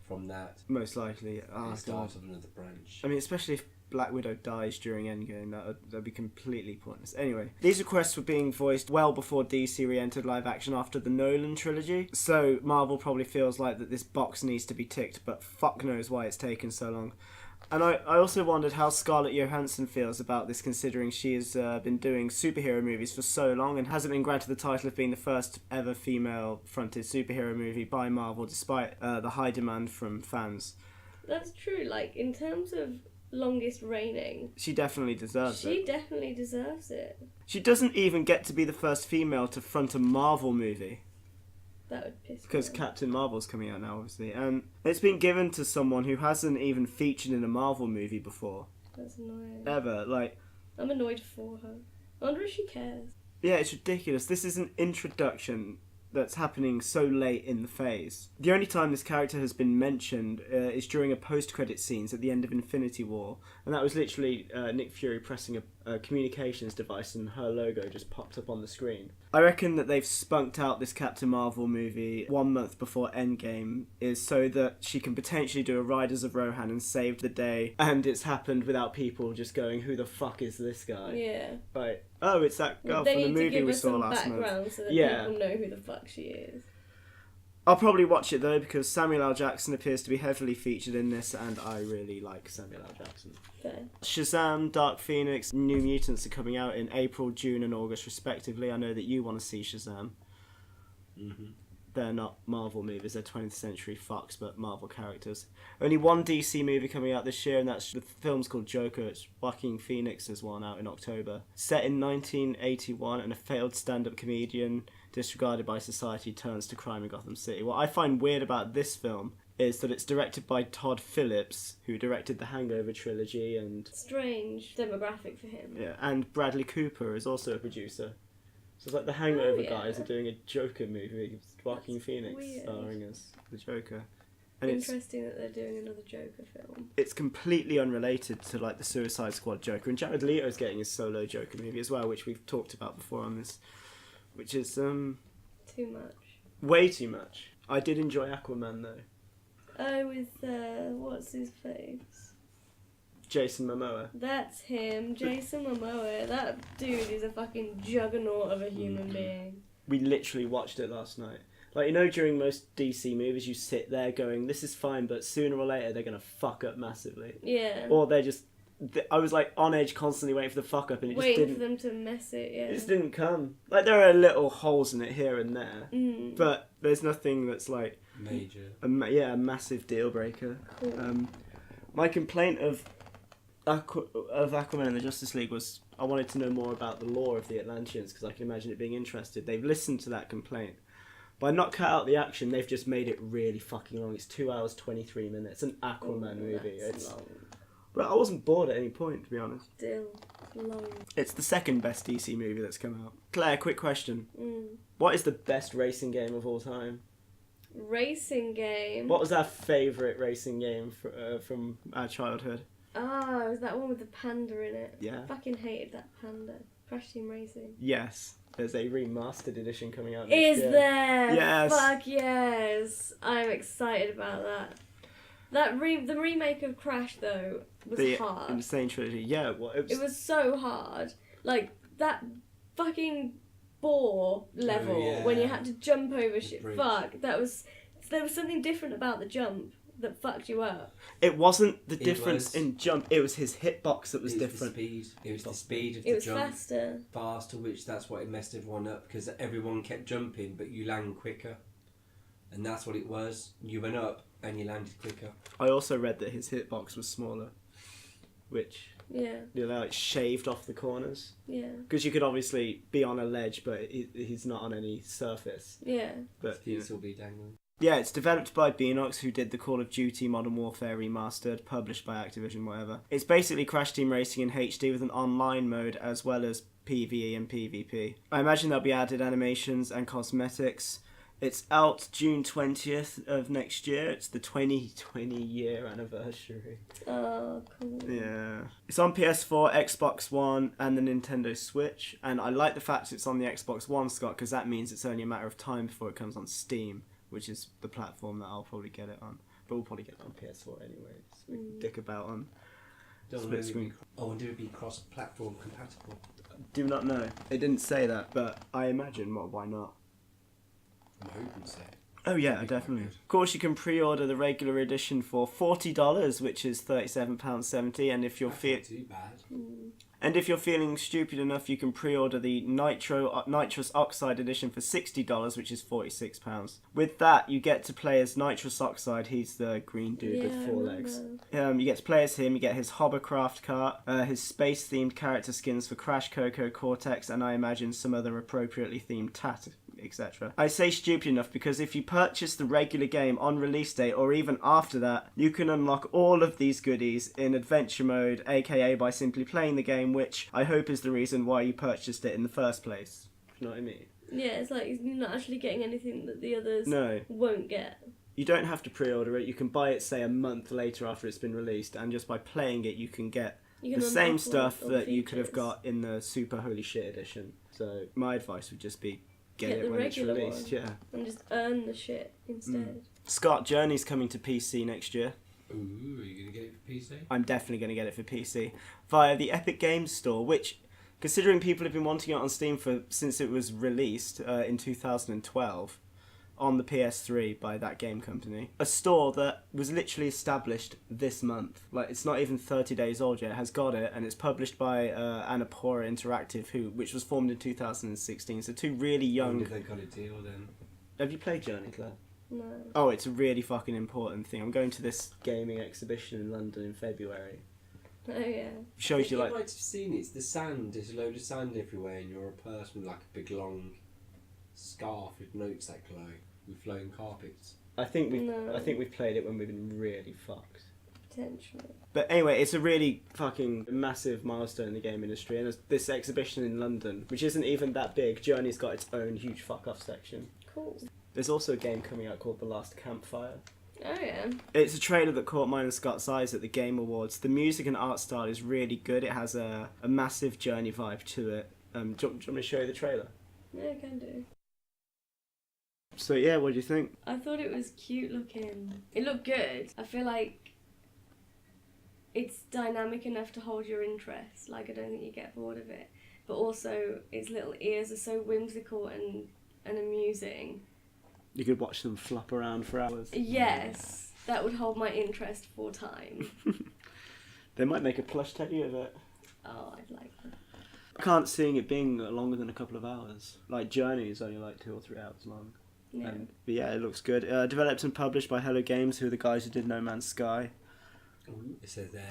from that. Most likely. The start of another branch. I mean, especially if Black Widow dies during Endgame, that'd be completely pointless. Anyway, these requests were being voiced well before DC re-entered live action after the Nolan trilogy, so Marvel probably feels like that this box needs to be ticked, but fuck knows why it's taken so long. And I also wondered how Scarlett Johansson feels about this, considering she has been doing superhero movies for so long and hasn't been granted the title of being the first ever female-fronted superhero movie by Marvel, despite the high demand from fans. That's true. Like, in terms of longest reigning, she definitely deserves it. She definitely deserves it. She doesn't even get to be the first female to front a Marvel movie. That would piss me Because off. Captain Marvel's coming out now, obviously. And it's been given to someone who hasn't even featured in a Marvel movie before. That's annoying. Ever. Like, I'm annoyed for her. I wonder if she cares. yeah, it's ridiculous. This is an introduction that's happening so late in the phase. The only time this character has been mentioned is during a post-credit scenes at the end of Infinity War, and that was literally Nick Fury pressing a communications device and her logo just popped up on the screen. I reckon that they've spunked out this Captain Marvel movie 1 month before Endgame is so that she can potentially do a Riders of Rohan and save the day, and it's happened without people just going, who the fuck is this guy? Yeah. Like, oh, it's that girl from the movie we saw last month. They need to give us some background so that people know who the fuck she is. I'll probably watch it though because Samuel L. Jackson appears to be heavily featured in this, and I really like Samuel L. Jackson. Fair. Shazam, Dark Phoenix, New Mutants are coming out in April, June and August respectively. I know that you want to see Shazam. Mm-hmm. They're not Marvel movies, they're 20th Century Fox, but Marvel characters. Only one DC movie coming out this year, and that's the film's called Joker. It's Joaquin Phoenix's one out in October. Set in 1981, and a failed stand-up comedian disregarded by society turns to crime in Gotham City. What I find weird about this film is that it's directed by Todd Phillips, who directed the Hangover trilogy, and strange demographic for him. Yeah, and Bradley Cooper is also a producer. So it's like the Hangover guys are doing a Joker movie with Joaquin Phoenix weird. starring as the Joker. And interesting that they're doing another Joker film. It's completely unrelated to like the Suicide Squad Joker, and Jared Leto's getting his solo Joker movie as well, which we've talked about before on this, which is too much. Way too much. I did enjoy Aquaman though. Oh, with what's his face? Jason Momoa. That's him, Jason Momoa. That dude is a fucking juggernaut of a human being. We literally watched it last night. Like, you know, during most DC movies, you sit there going, this is fine, but sooner or later they're going to fuck up massively. Yeah. Or they're just... I was, like, on edge constantly waiting for the fuck up, and it just didn't... Waiting for them to mess it, yeah. It just didn't come. Like, there are little holes in it here and there, but there's nothing that's, like... Major. A massive deal breaker. Cool. My complaint of Aquaman and the Justice League was I wanted to know more about the lore of the Atlanteans, because I can imagine it being interested. They've listened to that complaint. By not cut out the action, they've just made it really fucking long. It's 2 hours 23 minutes. An Aquaman movie. That's It's long. But I wasn't bored at any point, to be honest. Still long. It's the second best DC movie that's come out. Claire, quick question. What is the best racing game of all time? Racing game? What was our favourite racing game from our childhood? Ah, it was that one with the panda in it. Yeah. I fucking hated that panda. Crash Team Racing. Yes. There's a remastered edition coming out next year. Is there? Yes. Fuck yes. I'm excited about that. The remake of Crash, though, was hard. The Insane Trilogy. Yeah, well, it was so hard. Like, that fucking bore level when you had to jump over shit. Fuck, there was something different about the jump that fucked you up. It wasn't the difference in jump, it was his hitbox that was different. It was the speed of it the was jump. faster, which that's what it messed everyone up, because everyone kept jumping but you land quicker. And that's what it was. You went up and you landed quicker. I also read that his hitbox was smaller, which it shaved off the corners. Yeah. Because you could obviously be on a ledge, but he's not on any surface. Yeah. But he'll still be dangling. Yeah, it's developed by Beanox, who did the Call of Duty Modern Warfare Remastered, published by Activision, whatever. It's basically Crash Team Racing in HD with an online mode as well as PvE and PvP. I imagine there'll be added animations and cosmetics. It's out June 20th of next year. It's the 2020 year anniversary. Oh, cool. Yeah. It's on PS4, Xbox One, and the Nintendo Switch. And I like the fact it's on the Xbox One, Scott, because that means it's only a matter of time before it comes on Steam, which is the platform that I'll probably get it on. But we'll probably get it on PS4 anyway, so we can dick about on split screen. Would it be cross-platform compatible? Do not know. It didn't say that, but I imagine, why not? I'm hoping so. Oh yeah, definitely. Of course, you can pre-order the regular edition for $40, which is £37.70, and if you're That's not too bad. And if you're feeling stupid enough, you can pre-order the Nitrous Oxide edition for $60, which is £46. With that, you get to play as Nitrous Oxide. He's the green dude with 4 legs. You get to play as him. You get his hovercraft cart, his space-themed character skins for Crash, Coco, Cortex, and I imagine some other appropriately themed tat, etc. I say stupid enough because if you purchase the regular game on release day or even after that, you can unlock all of these goodies in adventure mode, aka by simply playing the game, which I hope is the reason why you purchased it in the first place. You know what I mean? Yeah, it's like you're not actually getting anything that the others won't get. You don't have to pre-order it. You can buy it, say, a month later after it's been released, and just by playing it, you can get the same stuff that you could have got in the Super Holy Shit edition. So my advice would just be get it when it's released, and just earn the shit instead. Scott, Journey's coming to PC next year. Ooh, are you going to get it for PC? I'm definitely going to get it for PC via the Epic Games Store, which, considering people have been wanting it on Steam since it was released in 2012 on the PS3 by that game company, a store that was literally established this month. Like, it's not even 30 days old yet. It has got it, and it's published by Annapurna Interactive, which was formed in 2016. So two really young. When did they got a deal then? Have you played Journey, Claire? No. Oh, it's a really fucking important thing. I'm going to this gaming exhibition in London in February. Oh yeah. Shows you like. You might have seen it. It's the sand. There's a load of sand everywhere, and you're a person with like a big long scarf with notes that glow with flowing carpets. I think we've played it when we've been really fucked. Potentially. But anyway, it's a really fucking massive milestone in the game industry, and this exhibition in London, which isn't even that big, Journey's got its own huge fuck off section. Cool. There's also a game coming out called The Last Campfire. Oh yeah. It's a trailer that caught mine and Scott's eyes at the Game Awards. The music and art style is really good. It has a massive Journey vibe to it. Do you want me to show you the trailer? Yeah, can do. So yeah, what do you think? I thought it was cute looking. It looked good. I feel like it's dynamic enough to hold your interest. Like, I don't think you get bored of it. But also, its little ears are so whimsical and amusing. You could watch them flop around for hours. Yes, that would hold my interest for time. They might make a plush teddy of it. Oh, I'd like that. I can't see it being longer than a couple of hours. Like, Journey is only like 2 or 3 hours long. Yeah. But yeah, it looks good. Developed and published by Hello Games, who are the guys who did No Man's Sky. It says they're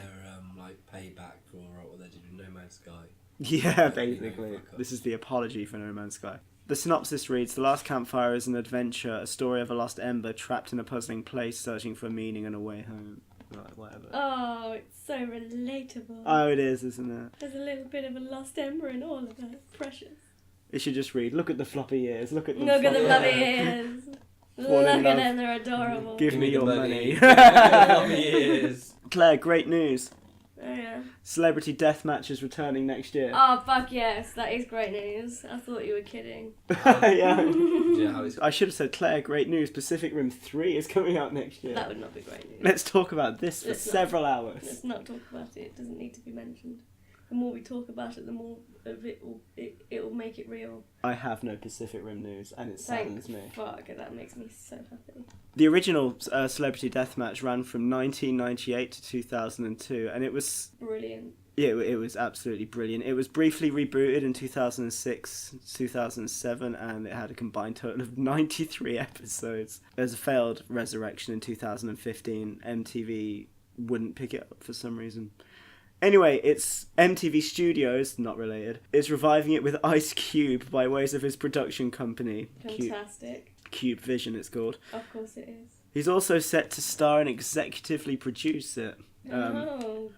like payback for what they did with No Man's Sky. Yeah, basically. This is the apology for No Man's Sky. The synopsis reads, The Last Campfire is an adventure, a story of a lost ember trapped in a puzzling place, searching for meaning and a way home. Right, whatever. Oh, it's so relatable. Oh, it is, isn't it? There's a little bit of a lost ember in all of that. Precious. It should just read, look at the floppy ears, look at the Look at the floppy floppy ears. Fall in Look at love. them, they're adorable. Give me your money. Ears. Claire, great news. Oh yeah. Celebrity Deathmatch is returning next year. Oh fuck yes, that is great news. I thought you were kidding. Yeah. Do you know how it's I should have said, Claire, great news. Pacific Rim 3 is coming out next year. That would not be great news. Let's talk about this for several hours. Let's not talk about it. It doesn't need to be mentioned. The more we talk about it, the more of it will make it real. I have no Pacific Rim news, and it saddens me. Fuck, that makes me so happy. The original Celebrity Deathmatch ran from 1998 to 2002, and it was... Brilliant. Yeah, it was absolutely brilliant. It was briefly rebooted in 2006, 2007, and it had a combined total of 93 episodes. There was a failed resurrection in 2015. MTV wouldn't pick it up for some reason. Anyway, it's MTV Studios, not related, is reviving it with Ice Cube by ways of his production company. Fantastic. Cube Vision, it's called. Of course it is. He's also set to star and executively produce it. Lucky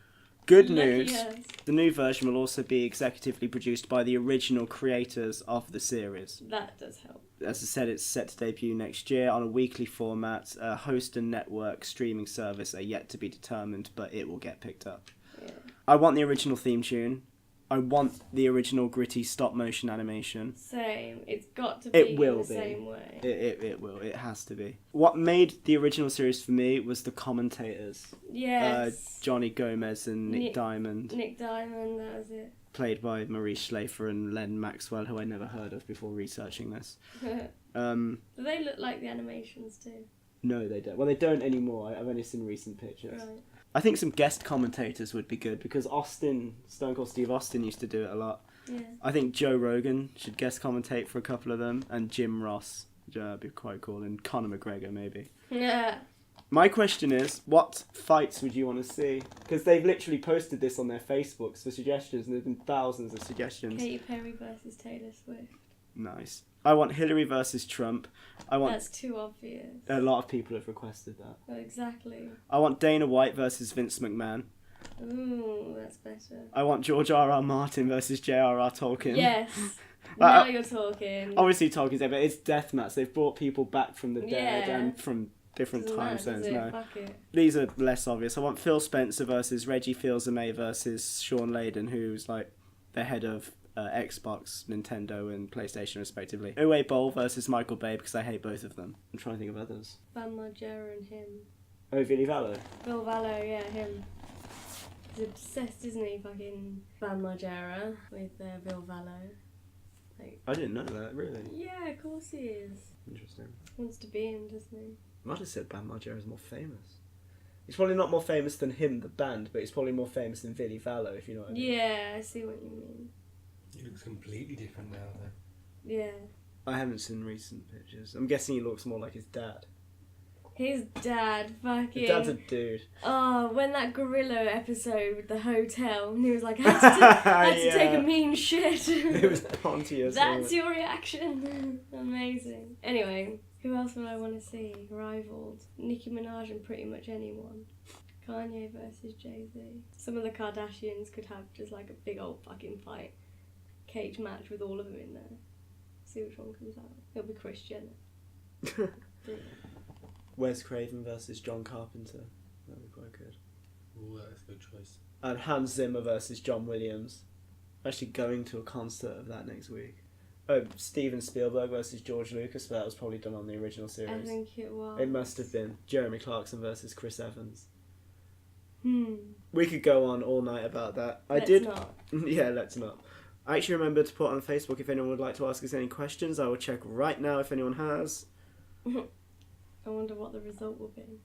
Good news. us. The new version will also be executively produced by the original creators of the series. That does help. As I said, it's set to debut next year on a weekly format. Host and network streaming service are yet to be determined, but it will get picked up. Yeah. I want the original theme tune. I want the original gritty stop motion animation. Same. It's got to be It will in the be. same way. It will. It has to be. What made the original series for me was the commentators. Yes. Johnny Gomez and Nick Diamond. Nick Diamond, that was it. Played by Maurice Schlafer and Len Maxwell, who I never heard of before researching this. Do they look like the animations too? No, they don't. Well, they don't anymore. I've only seen recent pictures. Right. I think some guest commentators would be good because Stone Cold Steve Austin used to do it a lot. Yeah. I think Joe Rogan should guest commentate for a couple of them, and Jim Ross would be quite cool, and Conor McGregor maybe. Yeah. My question is, what fights would you want to see? Because they've literally posted this on their Facebooks for suggestions, and there's been thousands of suggestions. Katy Perry versus Taylor Swift. Nice. I want Hillary versus Trump. That's too obvious. A lot of people have requested that. Oh, exactly. I want Dana White versus Vince McMahon. Ooh, that's better. I want George R.R. Martin versus J.R.R. Tolkien. Yes. Now you're talking. Obviously Tolkien's there, but it's deathmatch. They've brought people back from the dead Yeah. and from different Doesn't time matter, zones. does it? No. Fuck it. These are less obvious. I want Phil Spencer versus Reggie Fils-Aimé versus Sean Layden, who's like the head of Xbox, Nintendo, and PlayStation, respectively. Uwe Boll versus Michael Bay, because I hate both of them. I'm trying to think of others. Bam Margera and him. Oh, Billy Vallow. Bill Vallow, yeah, him. He's obsessed, isn't he? Fucking Bam Margera with Bill Vallow. Like, I didn't know that, really. yeah, of course he is. Interesting. Wants to be him, doesn't he? I might have said Bam Margera is more famous. He's probably not more famous than him, the band, but he's probably more famous than Billy Vallow, if you know what I mean. Yeah, I see what you mean. He looks completely different now, though. Yeah. I haven't seen recent pictures. I'm guessing he looks more like his dad. His dad, fucking... His dad's a dude. Oh, when that gorilla episode with the hotel, and he was like, I had to take a mean shit. It was Pontius. That's your reaction. Amazing. Anyway, who else would I want to see rivaled? Nicki Minaj and pretty much anyone. Kanye versus Jay-Z. Some of the Kardashians could have just like a big old fucking fight. Cage match with all of them in there. See which one comes out. It'll be Kris Jenner. Wes Craven versus John Carpenter. That'd be quite good. Ooh, that's a good choice. And Hans Zimmer versus John Williams. I'm actually going to a concert of that next week. Oh, Steven Spielberg versus George Lucas, but that was probably done on the original series. I think it was. It must have been. Jeremy Clarkson versus Chris Evans. Hmm. We could go on all night about that. Let's not. Yeah, let's not. I actually remembered to put on Facebook if anyone would like to ask us any questions. I will check right now if anyone has. I wonder what the result will be.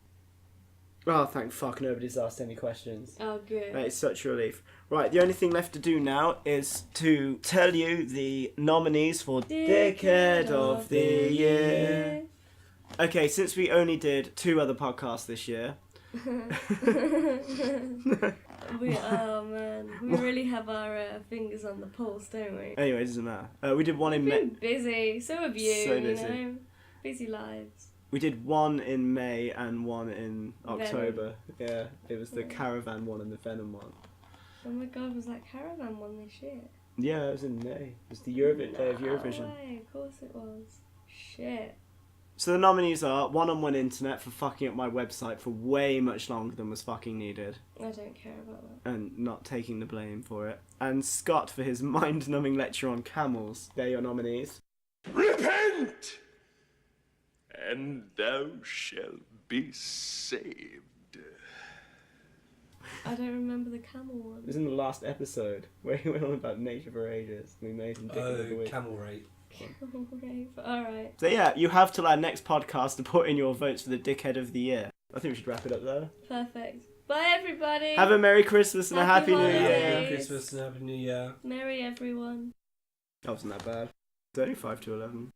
Oh, thank fuck nobody's asked any questions. Oh, good. That is such a relief. Right, the only thing left to do now is to tell you the nominees for Dickhead of the Year. Okay, since we only did 2 other podcasts this year. Oh man, we really have our fingers on the pulse, don't we? Anyway, it doesn't matter. We did one in We've May. been busy, so have you, So busy. you know? Busy lives. We did one in May and one in October. Yeah, it was the Caravan one and the Venom one. Oh my god, was that Caravan one this year? Yeah, it was in May. It was the day of Eurovision. No way, of course it was. Shit. So the nominees are One-on-One Internet for fucking up my website for way much longer than was fucking needed. I don't care about that. And not taking the blame for it. And Scott for his mind-numbing lecture on camels. They're your nominees. Repent, and thou shalt be saved. I don't remember the camel one. It was in the last episode where he went on about nature for ages. We made him dickhead of the week. Camel rape. Alright. So yeah, you have till our next podcast to put in your votes for the Dickhead of the Year. I think we should wrap it up there. Perfect. Bye everybody. Have a Merry Christmas and Happy a Happy New Year. holidays. Merry Christmas and Happy New Year. Merry everyone. That wasn't that bad. It's only 5 to 11.